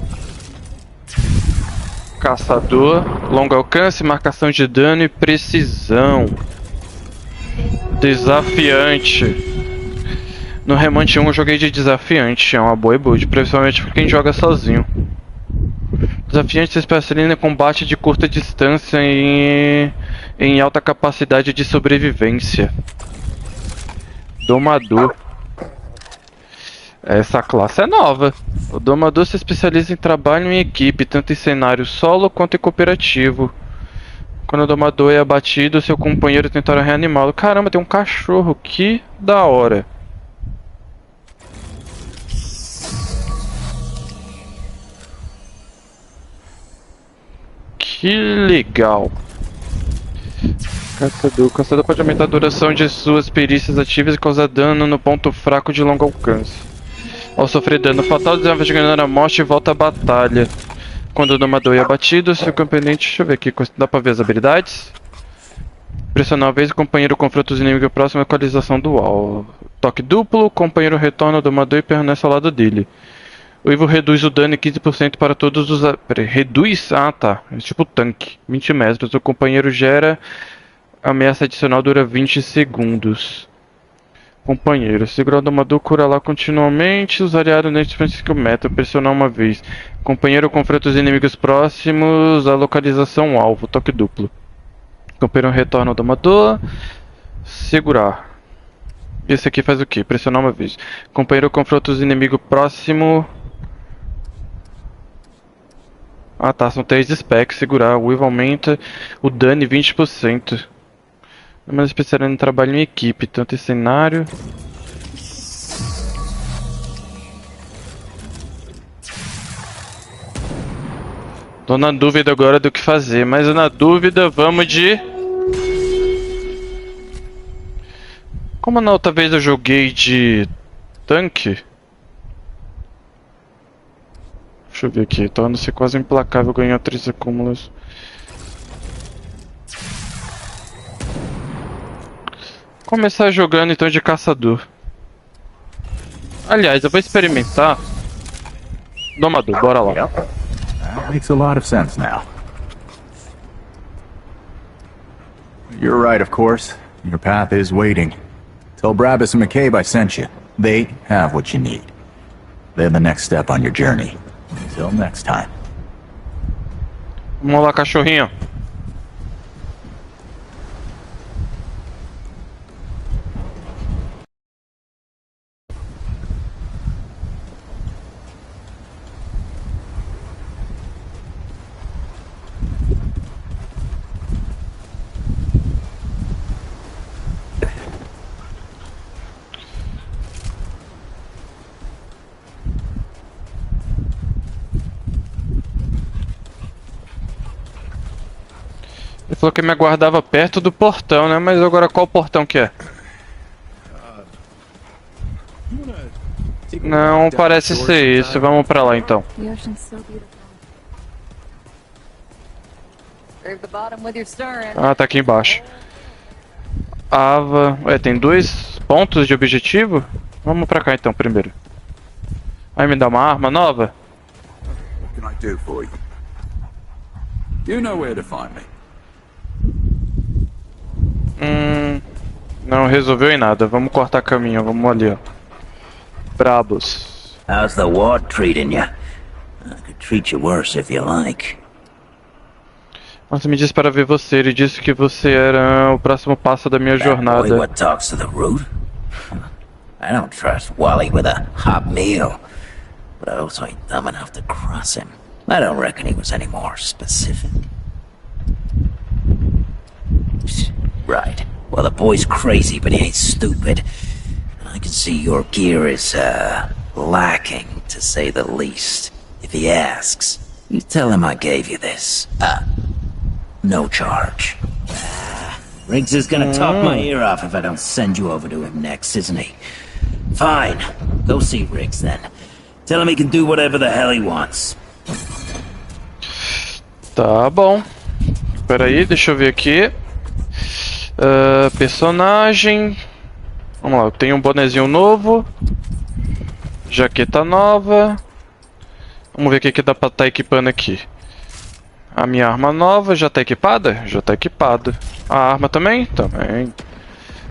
Speaker 1: Caçador. Longo alcance, marcação de dano e precisão. Desafiante. No Remnant 1 eu joguei de desafiante. É uma boa build, principalmente pra quem joga sozinho. Desafiante se especializa em combate de curta distância e em alta capacidade de sobrevivência. Domador. Essa classe é nova. O domador se especializa em trabalho em equipe, tanto em cenário solo quanto em cooperativo. Quando o domador é abatido, seu companheiro tentará reanimá-lo. Caramba, tem um cachorro, que da hora. Que legal. Caçador. O caçador pode aumentar a duração de suas perícias ativas e causar dano no ponto fraco de longo alcance. Ao sofrer dano fatal, desenvolve ganhar a morte e volta à batalha. Quando o domador é abatido, seu componente... Deixa eu ver aqui, dá pra ver as habilidades? Pressionar uma vez, o companheiro confronta os inimigos próximos à equalização do alvo. Toque duplo, o companheiro retorna ao domador e permanece ao lado dele. O Ivo reduz o dano em 15% para todos os... Reduz? Ah, tá. É tipo tanque. 20 metros. O companheiro gera... Ameaça adicional dura 20 segundos. Companheiro. Segura o domador, cura lá continuamente. Os aliados neste 5 metros. Pressionar uma vez. Companheiro confronta os inimigos próximos. A localização alvo. Toque duplo. Companheiro retorna ao domador. Segurar. Esse aqui faz o que? Pressionar uma vez. Companheiro confronta os inimigos próximos. Ah tá, são 3 specs. Segurar. O Ivo aumenta o dano em 20%. Mas especializando em trabalho em equipe. Tanto em cenário. Tô na dúvida agora do que fazer, mas na dúvida vamos de... Como na outra vez eu joguei de tanque... Deixa eu ver aqui, torna-se quase implacável ganhar 3 acúmulos. Começar jogando então de caçador. Aliás, eu vou experimentar domador, bora lá.
Speaker 10: That makes a lot of sense now. You're right, of course. Your path is waiting. Tell Brabus and McCabe I sent you. They have what you need. They're the next step on your journey. Until next time.
Speaker 1: Vamos lá, cachorrinho. Ele falou que me aguardava perto do portão, né? Mas agora qual portão que é? Não parece ser isso. Vamos pra lá então. Ah, tá aqui embaixo. Ava... Ué, tem 2 pontos de objetivo? Vamos pra cá então primeiro. Vai me dar uma arma nova?
Speaker 12: What can I do for you? You know where to find me.
Speaker 1: Não resolveu em nada. Vamos cortar caminho. Vamos ali, ó. Brabos.
Speaker 14: How's the ward treating you? I could treat you worse if you like.
Speaker 1: Você me disse para ver você. Ele disse que você era o próximo passo da minha jornada.
Speaker 14: Boy, what talks to the root? I don't trust Wally with a hot meal, but I also ain't dumb enough to cross him. I don't reckon he was any more specific. Right. Well, the boy's crazy, but he ain't stupid. I can see your gear is, lacking, to say the least. If he asks, you tell him I gave you this. No charge. Riggs is gonna talk my ear off if I don't send you over to him next, isn't he? Fine. Go see Riggs, then. Tell him he can do whatever the hell he wants.
Speaker 1: Tá bom. Espera aí, deixa eu ver aqui. Personagem. Vamos lá, eu tenho um bonezinho novo. Jaqueta nova. Vamos ver o que dá pra estar equipando aqui. A minha arma nova já tá equipada? Já tá equipada. A arma também? Também.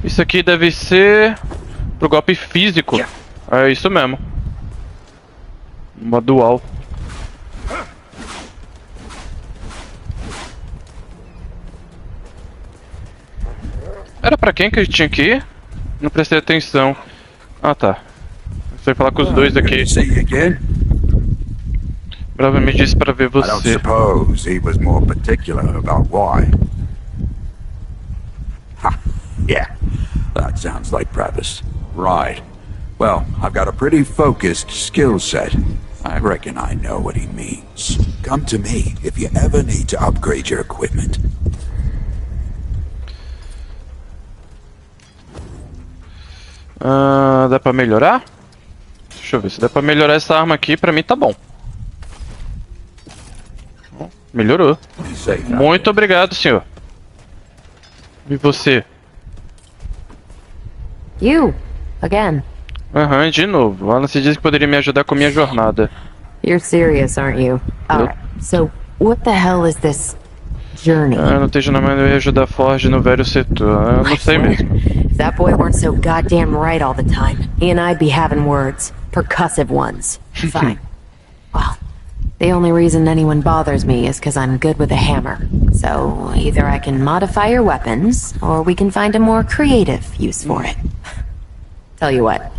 Speaker 1: Isso aqui deve ser pro golpe físico. É isso mesmo. Uma dual. Era pra quem que eu tinha que ir? Não prestei atenção. Ah tá. Você falar com os dois aqui. Brava me disse para ver você.
Speaker 12: I don't suppose he was more particular about why. Ha, yeah. That sounds like Brabus. Right. Well, I've got a pretty focused skill set. I reckon I know what he means. Come to me if you ever need to upgrade your equipment.
Speaker 1: Dá pra melhorar? Deixa eu ver se dá pra melhorar essa arma aqui. Pra mim tá bom. Melhorou. Muito obrigado, senhor. E você?
Speaker 13: You, again.
Speaker 1: Aham, de novo. Alan se disse que poderia me ajudar com minha jornada.
Speaker 13: You're serious, aren't you? Alright, so what the hell is this journey?
Speaker 1: Não esteja na mão de ajudar Forge no velho setor. Eu não sei mesmo.
Speaker 13: If that boy weren't so goddamn right all the time, he and I'd be having words. Percussive ones. Fine. Well, the only reason anyone bothers me is because I'm good with a hammer. So either I can modify your weapons, or we can find a more creative use for it. Tell you what,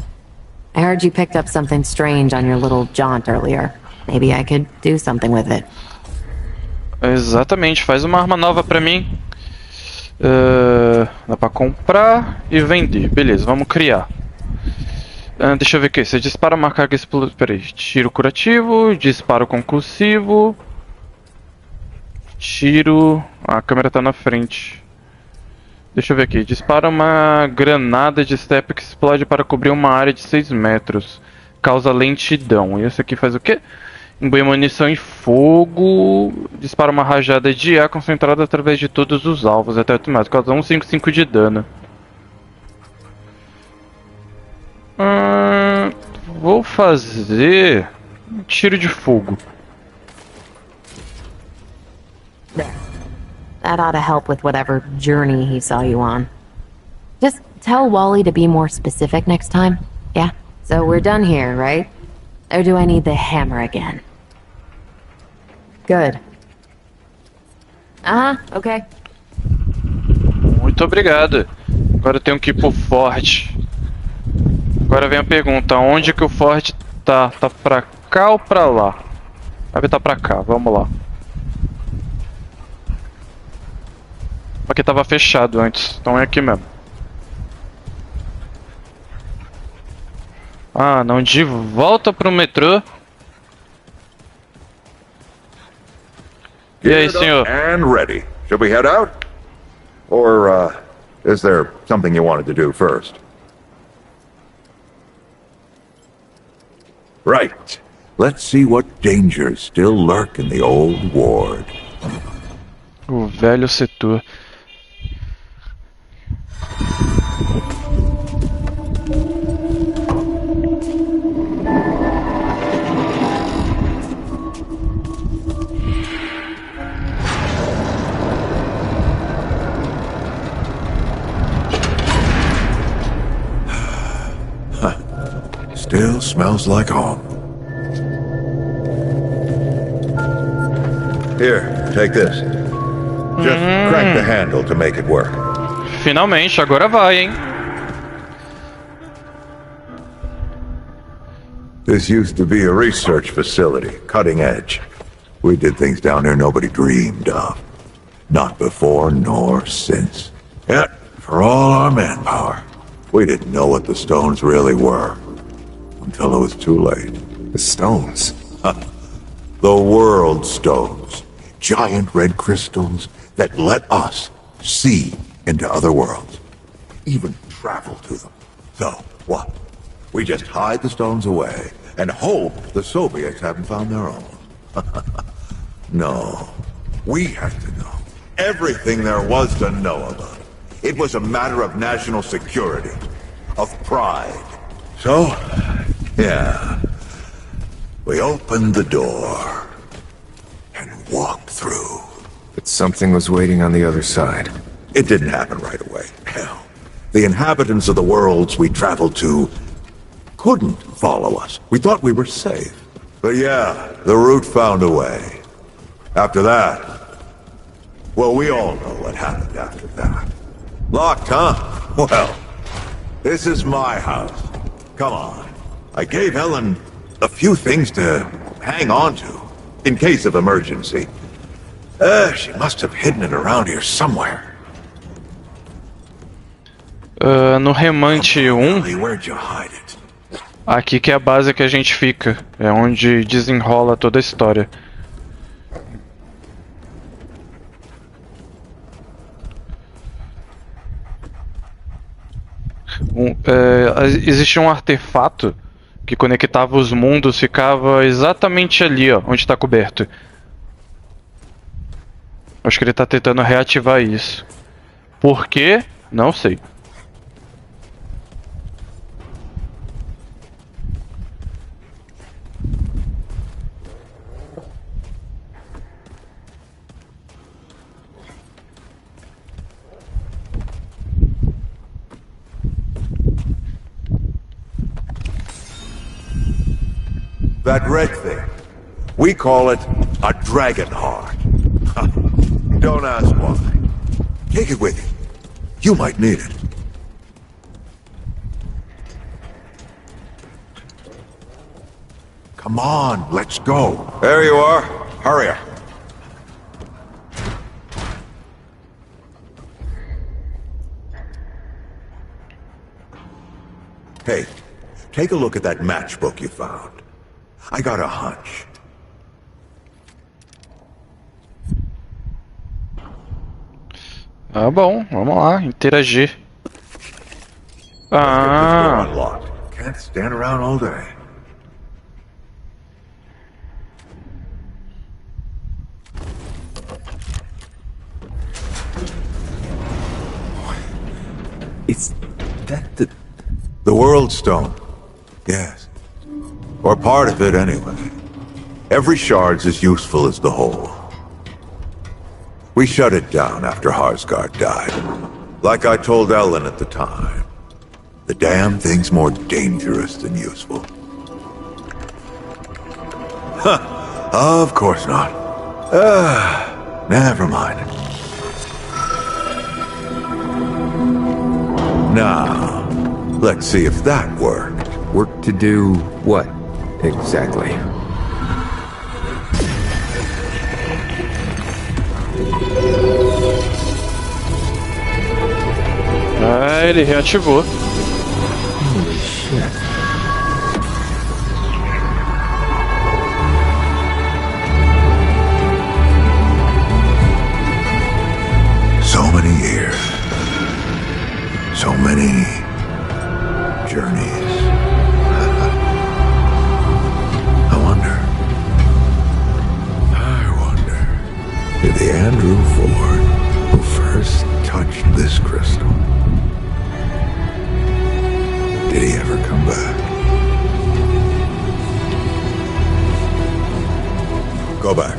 Speaker 13: I heard you picked up something strange on your little jaunt earlier. Maybe I could do something with it.
Speaker 1: Exatamente, faz uma arma nova pra mim. Dá pra comprar e vender. Beleza, vamos criar. Deixa eu ver aqui. Você dispara uma carga explosiva. Peraí. Tiro curativo, disparo conclusivo. Tiro. A câmera tá na frente. Deixa eu ver aqui. Dispara uma granada de step que explode para cobrir uma área de 6 metros. Causa lentidão. E esse aqui faz o quê? Imbui munição em fogo. Dispara uma rajada de ar concentrada através de todos os alvos. Até automático. Causa 155 de dano. Vou fazer um tiro de fogo.
Speaker 13: There. That ought to help with whatever journey he saw you on. Just tell Wally to be more specific next time. Yeah? So we're done here, right? Or do I need the hammer again? Good. Okay.
Speaker 1: Muito obrigado. Agora eu tenho que ir pro forte. Agora vem a pergunta, onde que o forte tá? Tá pra cá ou pra lá? Vai ver, tá pra cá, vamos lá. Aqui tava fechado antes, então é aqui mesmo. Ah, não, de volta pro metrô. E aí, senhor?
Speaker 11: And ready. Should we head out? Or, is there something you wanted to do first? Right. Let's see what dangers still lurk in the old ward.
Speaker 1: O velho setor.
Speaker 11: Still smells like home. Here, take this. Just crank the handle to make it work.
Speaker 1: Finalmente, agora vai, hein?
Speaker 11: This used to be a research facility, cutting edge. We did things down here nobody dreamed of. Not before nor since. Yet, for all our manpower, we didn't know what the stones really were. Until it was too late.
Speaker 3: The stones?
Speaker 11: The world stones. Giant red crystals that let us see into other worlds. Even travel to them. So, what? We just hide the stones away and hope the Soviets haven't found their own. No. We have to know everything there was to know about it. It was a matter of national security. Of pride. So, yeah. We opened the door and walked through.
Speaker 3: But something was waiting on the other side.
Speaker 11: It didn't happen right away. Hell, the inhabitants of the worlds we traveled to couldn't follow us. We thought we were safe. But yeah, the route found a way. After that, well, we all know what happened after that. Locked, huh? Well, this is my house. Come on. I gave Helen a few things to hang on to, in case of emergency. She must have hidden it around here somewhere.
Speaker 1: No Remnant 1,
Speaker 11: Where'd you hide it?
Speaker 1: Aqui que é a base que a gente fica. É onde desenrola toda a história. Existia um artefato que conectava os mundos, ficava exatamente ali, ó, onde está coberto. Acho que ele está tentando reativar isso. Por quê? Não sei.
Speaker 11: That red thing. We call it a dragon heart. Don't ask why. Take it with you. You might need it. Come on, let's go. There you are. Hurry up. Hey, take a look at that matchbook you found. I got a hunch.
Speaker 1: Tá bom, vamos lá, interagir.
Speaker 11: Unlocked. Can't stand around all day.
Speaker 3: Is that
Speaker 11: the World Stone? Yes. Or part of it, anyway. Every shard's as useful as the whole. We shut it down after Harsgard died. Like I told Ellen at the time. The damn thing's more dangerous than useful. Huh. Of course not. Never mind. Now, let's see if that worked.
Speaker 3: work to do what exactly?
Speaker 1: Ah, ele reativou.
Speaker 3: Holy shit.
Speaker 11: So many years. So many journeys. I wonder, did the Andrew Ford who first touched this crystal, did he ever come back? Go back.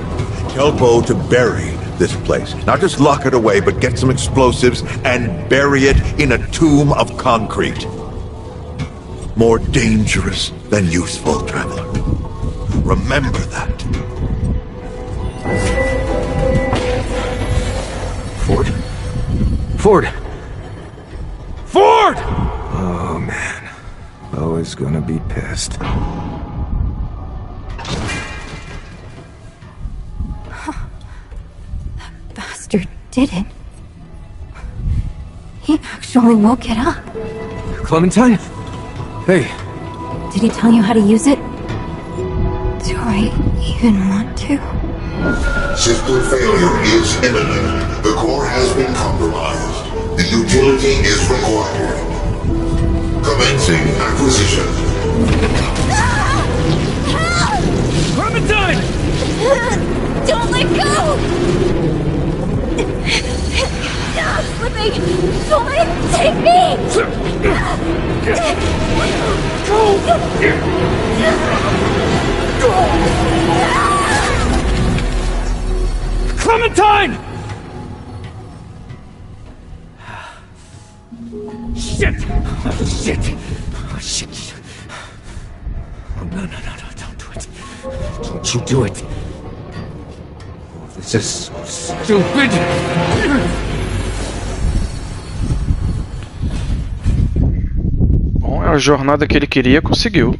Speaker 11: Tell Bo to bury this place. Not just lock it away, but get some explosives and bury it in a tomb of concrete. More dangerous than useful, traveler. Remember that.
Speaker 3: Ford. Ford! Ford! Oh, man. Bo is gonna be pissed.
Speaker 4: Bastard did it. He actually woke it up.
Speaker 3: Clementine? Hey.
Speaker 4: Did he tell you how to use it? Do I even want to?
Speaker 15: System failure is imminent. The core has been compromised. The utility is required. Commencing acquisition.
Speaker 3: Clementine!
Speaker 4: Don't let go! Stop slipping! Don't let it take me!
Speaker 3: Clementine! Shit! Oh, shit! Oh, shit! Oh, no, don't do it. Don't you do it. Oh, this is so stupid!
Speaker 1: Bom, é a jornada que ele queria, conseguiu.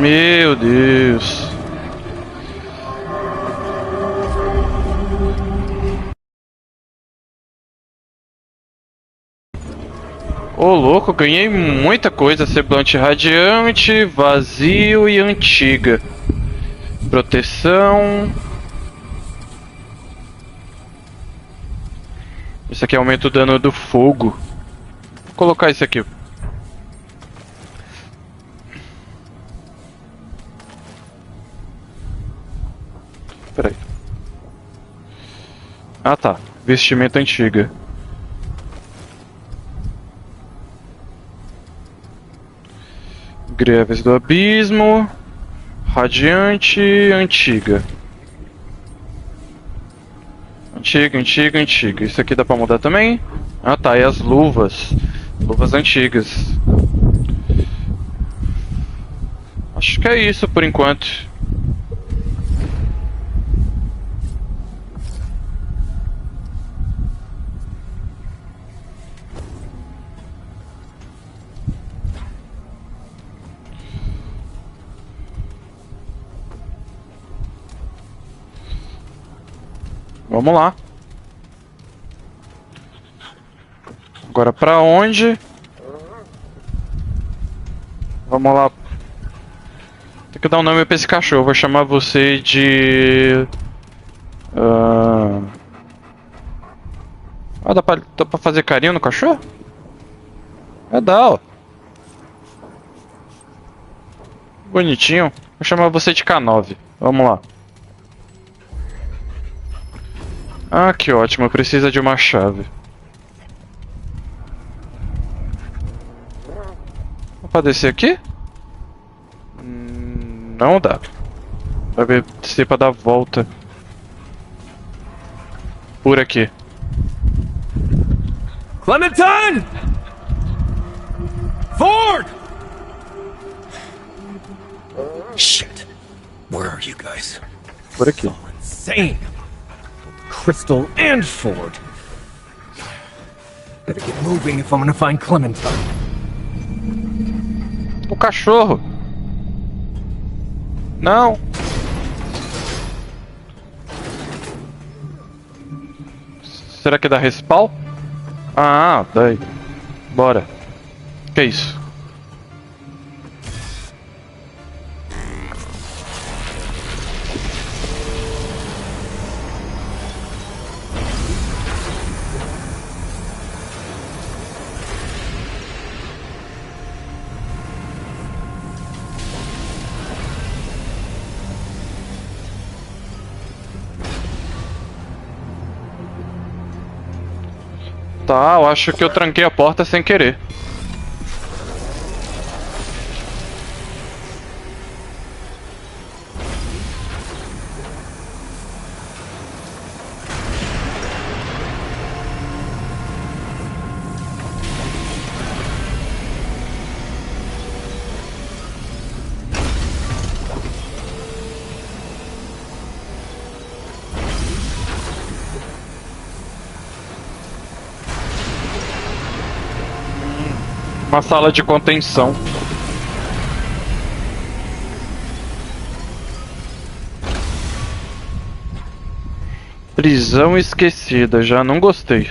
Speaker 1: Meu Deus. Ô louco, ganhei muita coisa. Semblante radiante, vazio e antiga. Proteção. Isso aqui aumenta o dano do fogo. Vou colocar isso aqui. Peraí. Ah tá, vestimenta antiga. Greves do abismo. Radiante, antiga. Antiga. Isso aqui dá pra mudar também? Ah tá, e as luvas. Luvas antigas. Acho que é isso por enquanto. Vamos lá. Agora pra onde? Vamos lá. Tem que dar um nome pra esse cachorro. Vou chamar você de... Ah, dá pra fazer carinho no cachorro? É, dá, ó. Bonitinho. Vou chamar você de K9. Vamos lá. Ah, que ótimo. Precisa de uma chave. Dá pra descer aqui? Não dá. Vai ver se pra dar volta. Por aqui.
Speaker 3: Clementine! Ford! Shit. Where are you guys?
Speaker 1: Por aqui.
Speaker 3: Insane. Crystal and Ford. Better get moving if I'm gonna find Clementine.
Speaker 1: O cachorro. Não. Será que dá respawn? Ah, daí. Bora. Que isso? Tá, eu acho que eu tranquei a porta sem querer. Uma sala de contenção. Prisão esquecida, já não gostei.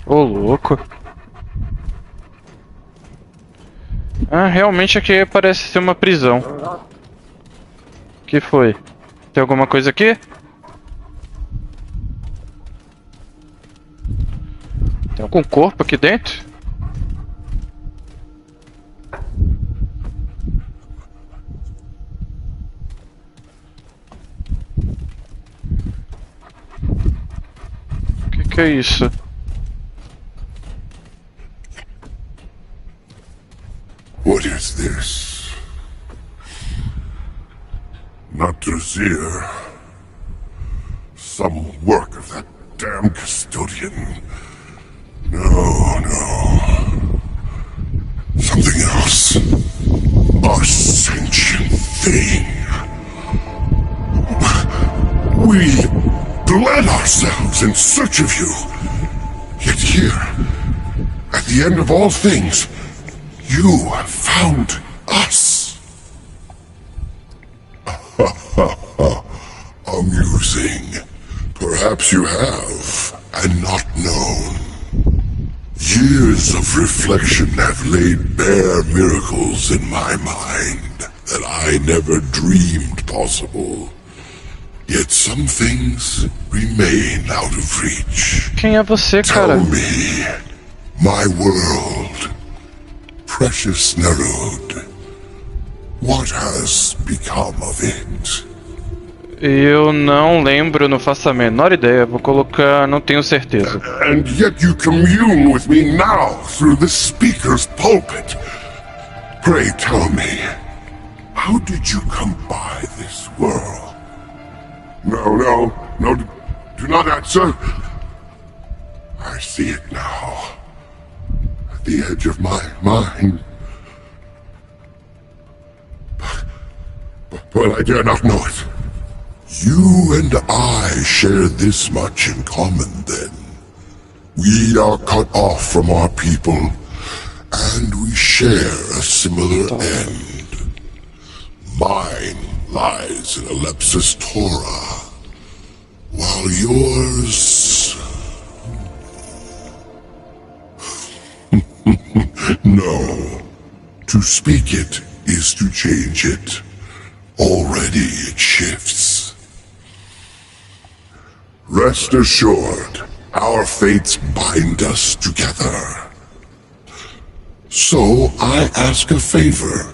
Speaker 1: Ô, louco. Ah, realmente aqui parece ser uma prisão. O que foi? Tem alguma coisa aqui? Tem algum corpo aqui dentro? O que é isso?
Speaker 15: What is this? Not Druzir. Some work of that damn custodian. No. Something else. A sentient thing. We bled ourselves miles in search of you. Yet here, at the end of all things, you have found us. Amusing. Perhaps you have, and not known. Years of reflection have laid bare miracles in my mind that I never dreamed possible. Yet some things remain out of reach.
Speaker 1: Quem é você, cara?
Speaker 15: Tell me, my world, precious Nerud, what has become of it?
Speaker 1: Eu não lembro, não faço a menor ideia. Vou colocar, não tenho certeza.
Speaker 15: And yet you commune with me now through the speaker's pulpit. Pray tell me, how did you come by this world? No, do not answer. I see it now. At the edge of my mind. But I dare not know it. You and I share this much in common, then. We are cut off from our people, and we share a similar end. Mine lies in Alepsis Torah, while yours... No. To speak it is to change it. Already it shifts. Rest assured, our fates bind us together. So I ask a favor,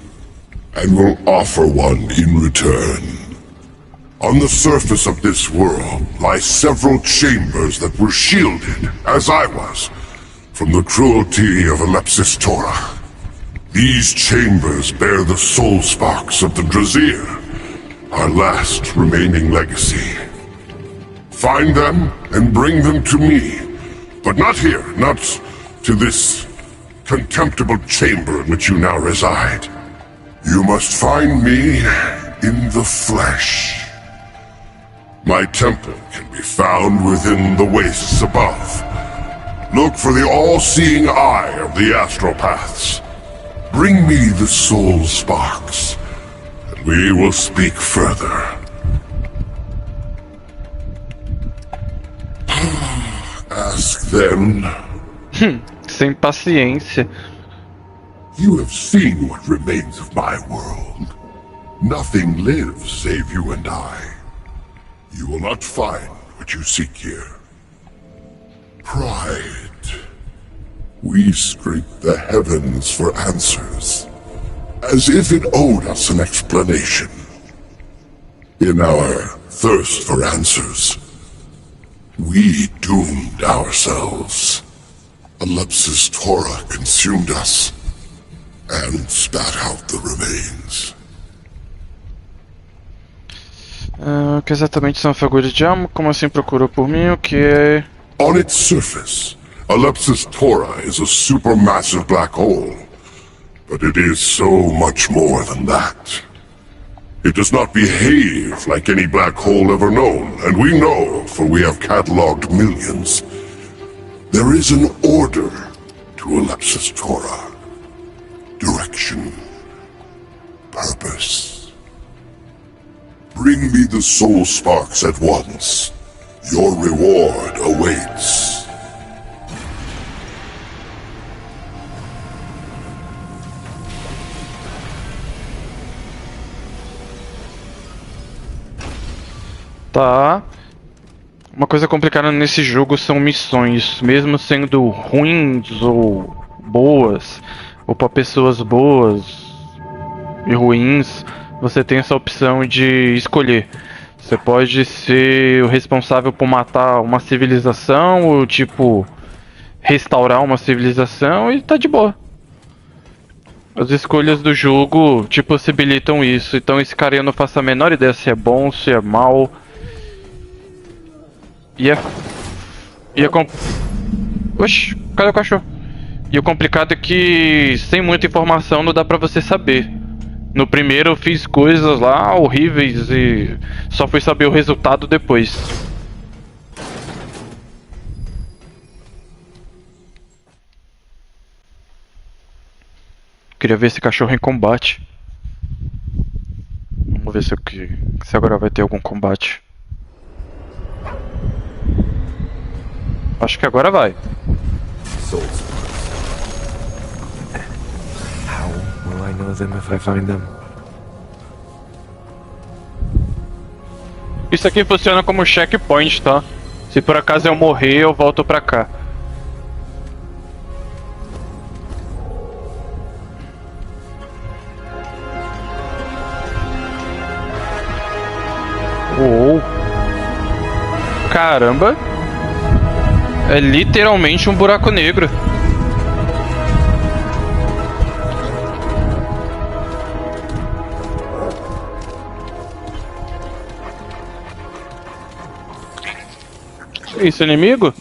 Speaker 15: and will offer one in return. On the surface of this world lie several chambers that were shielded, as I was, from the cruelty of Alepsis Torah. These chambers bear the soul sparks of the Drazir, our last remaining legacy. Find them and bring them to me. But not here, not to this contemptible chamber in which you now reside. You must find me in the flesh. My temple can be found within the wastes above. Look for the all-seeing eye of the astropaths. Bring me the soul sparks, and we will speak further. Ask them.
Speaker 1: Sem paciência.
Speaker 15: You have seen what remains of my world. Nothing lives save you and I. You will not find what you seek here. Pride. We scrape the heavens for answers, as if it owed us an explanation. In our thirst for answers, we doomed ourselves. Alepsis Torah consumed us, and spat out the remains.
Speaker 1: O que exatamente são figuras de alma? Como assim procurou por mim? O que é...
Speaker 15: On its surface, Alepsis Torah is a supermassive black hole. But it is so much more than that. It does not behave like any black hole ever known, and we know, for we have catalogued millions. There is an order to Alepsis Torah. Direction. Purpose. Bring me the soul sparks at once. Your reward awaits.
Speaker 1: Tá. Uma coisa complicada nesse jogo são missões, mesmo sendo ruins ou boas, ou para pessoas boas e ruins, você tem essa opção de escolher. Você pode ser o responsável por matar uma civilização, ou tipo, restaurar uma civilização e tá de boa. As escolhas do jogo te possibilitam isso, então esse cara eu não faço a menor ideia se é bom, se é mal. Oxi, cadê o cachorro? E o complicado é que sem muita informação não dá pra você saber. No primeiro eu fiz coisas lá horríveis e só fui saber o resultado depois. queria ver esse cachorro em combate. Vamos ver se agora vai ter algum combate. Acho que agora vai.
Speaker 3: How will I know them if I find them?
Speaker 1: Isso aqui funciona como checkpoint, tá? Se por acaso eu morrer, eu volto pra cá. Uou. Caramba. É literalmente um buraco negro. Isso, inimigo?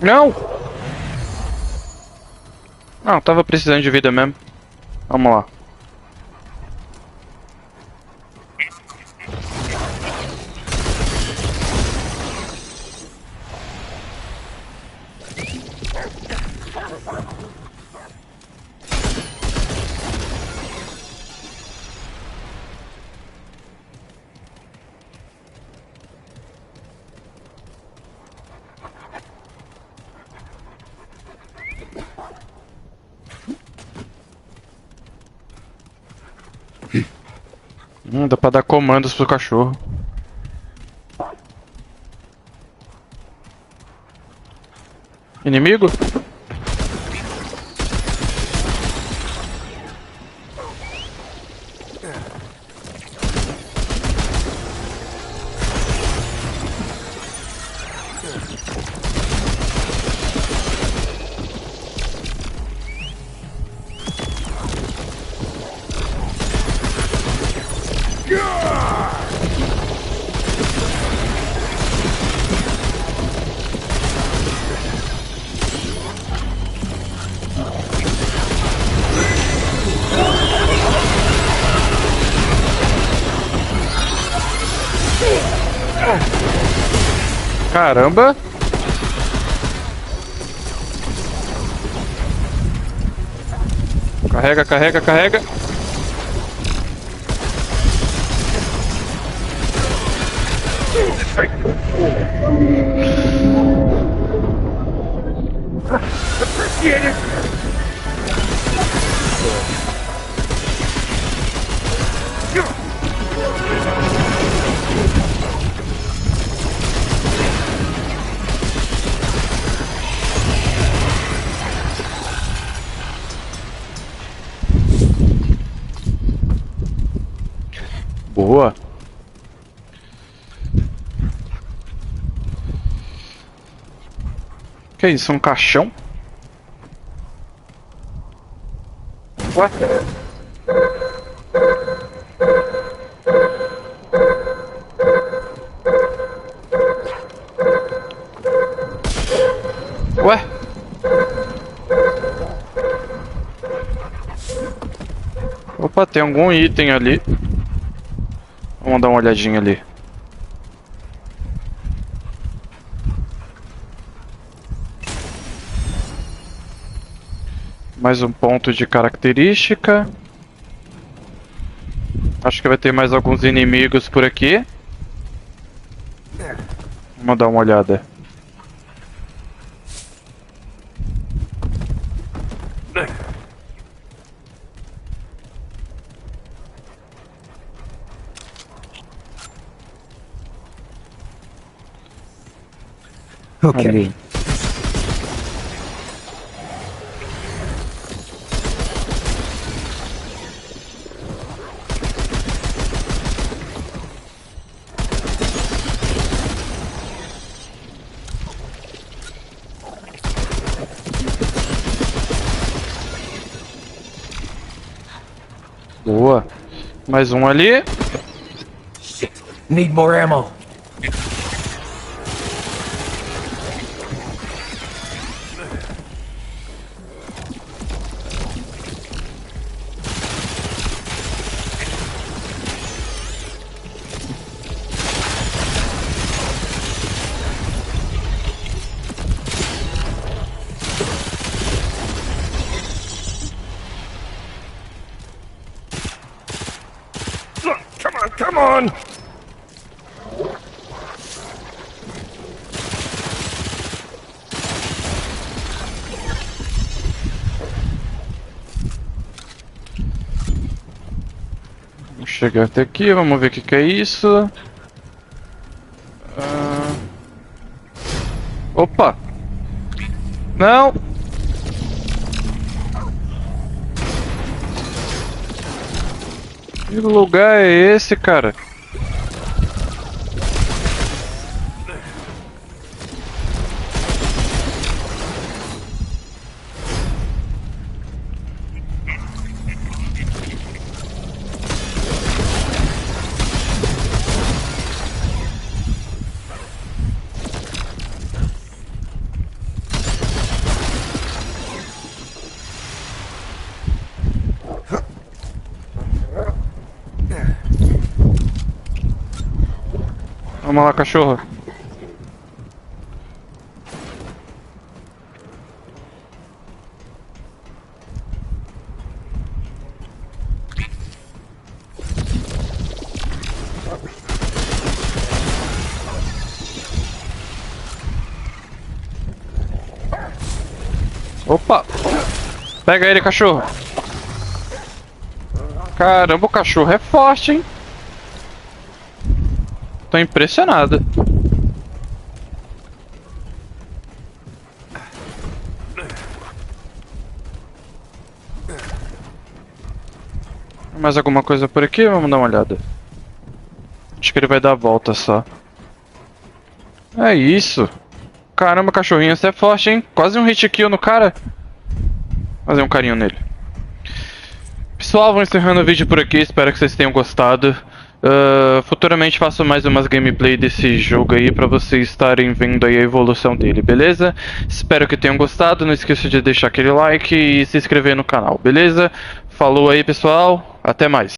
Speaker 1: Não! Não, tava precisando de vida mesmo. Vamos lá. Dá pra dar comandos pro cachorro. Inimigo? Caramba! Carrega, carrega, carrega. Boa. Que isso? Um caixão? Ué? Ué? Opa, tem algum item ali. Vamos dar uma olhadinha ali. Mais um ponto de característica. Acho que vai ter mais alguns inimigos por aqui. Vamos dar uma olhada.
Speaker 3: Okay.
Speaker 1: Ali. Boa. Mais um ali.
Speaker 3: Shit. Need more ammo.
Speaker 7: on!
Speaker 1: Vamos chegar até aqui, vamos ver o que é isso. Opa! Não! Que lugar é esse, cara? Vamos lá, cachorro. Opa! Pega ele, cachorro. Caramba, o cachorro é forte, hein? Tô impressionado. Mais alguma coisa por aqui? Vamos dar uma olhada. Acho que ele vai dar a volta só. É isso. Caramba, cachorrinho, você é forte, hein? Quase um hit kill no cara. Fazer um carinho nele. Pessoal, vou encerrando o vídeo por aqui. Espero que vocês tenham gostado. Futuramente faço mais umas gameplay desse jogo aí pra vocês estarem vendo aí a evolução dele, beleza? Espero que tenham gostado, não esqueça de deixar aquele like e se inscrever no canal, beleza? Falou aí, pessoal, até mais.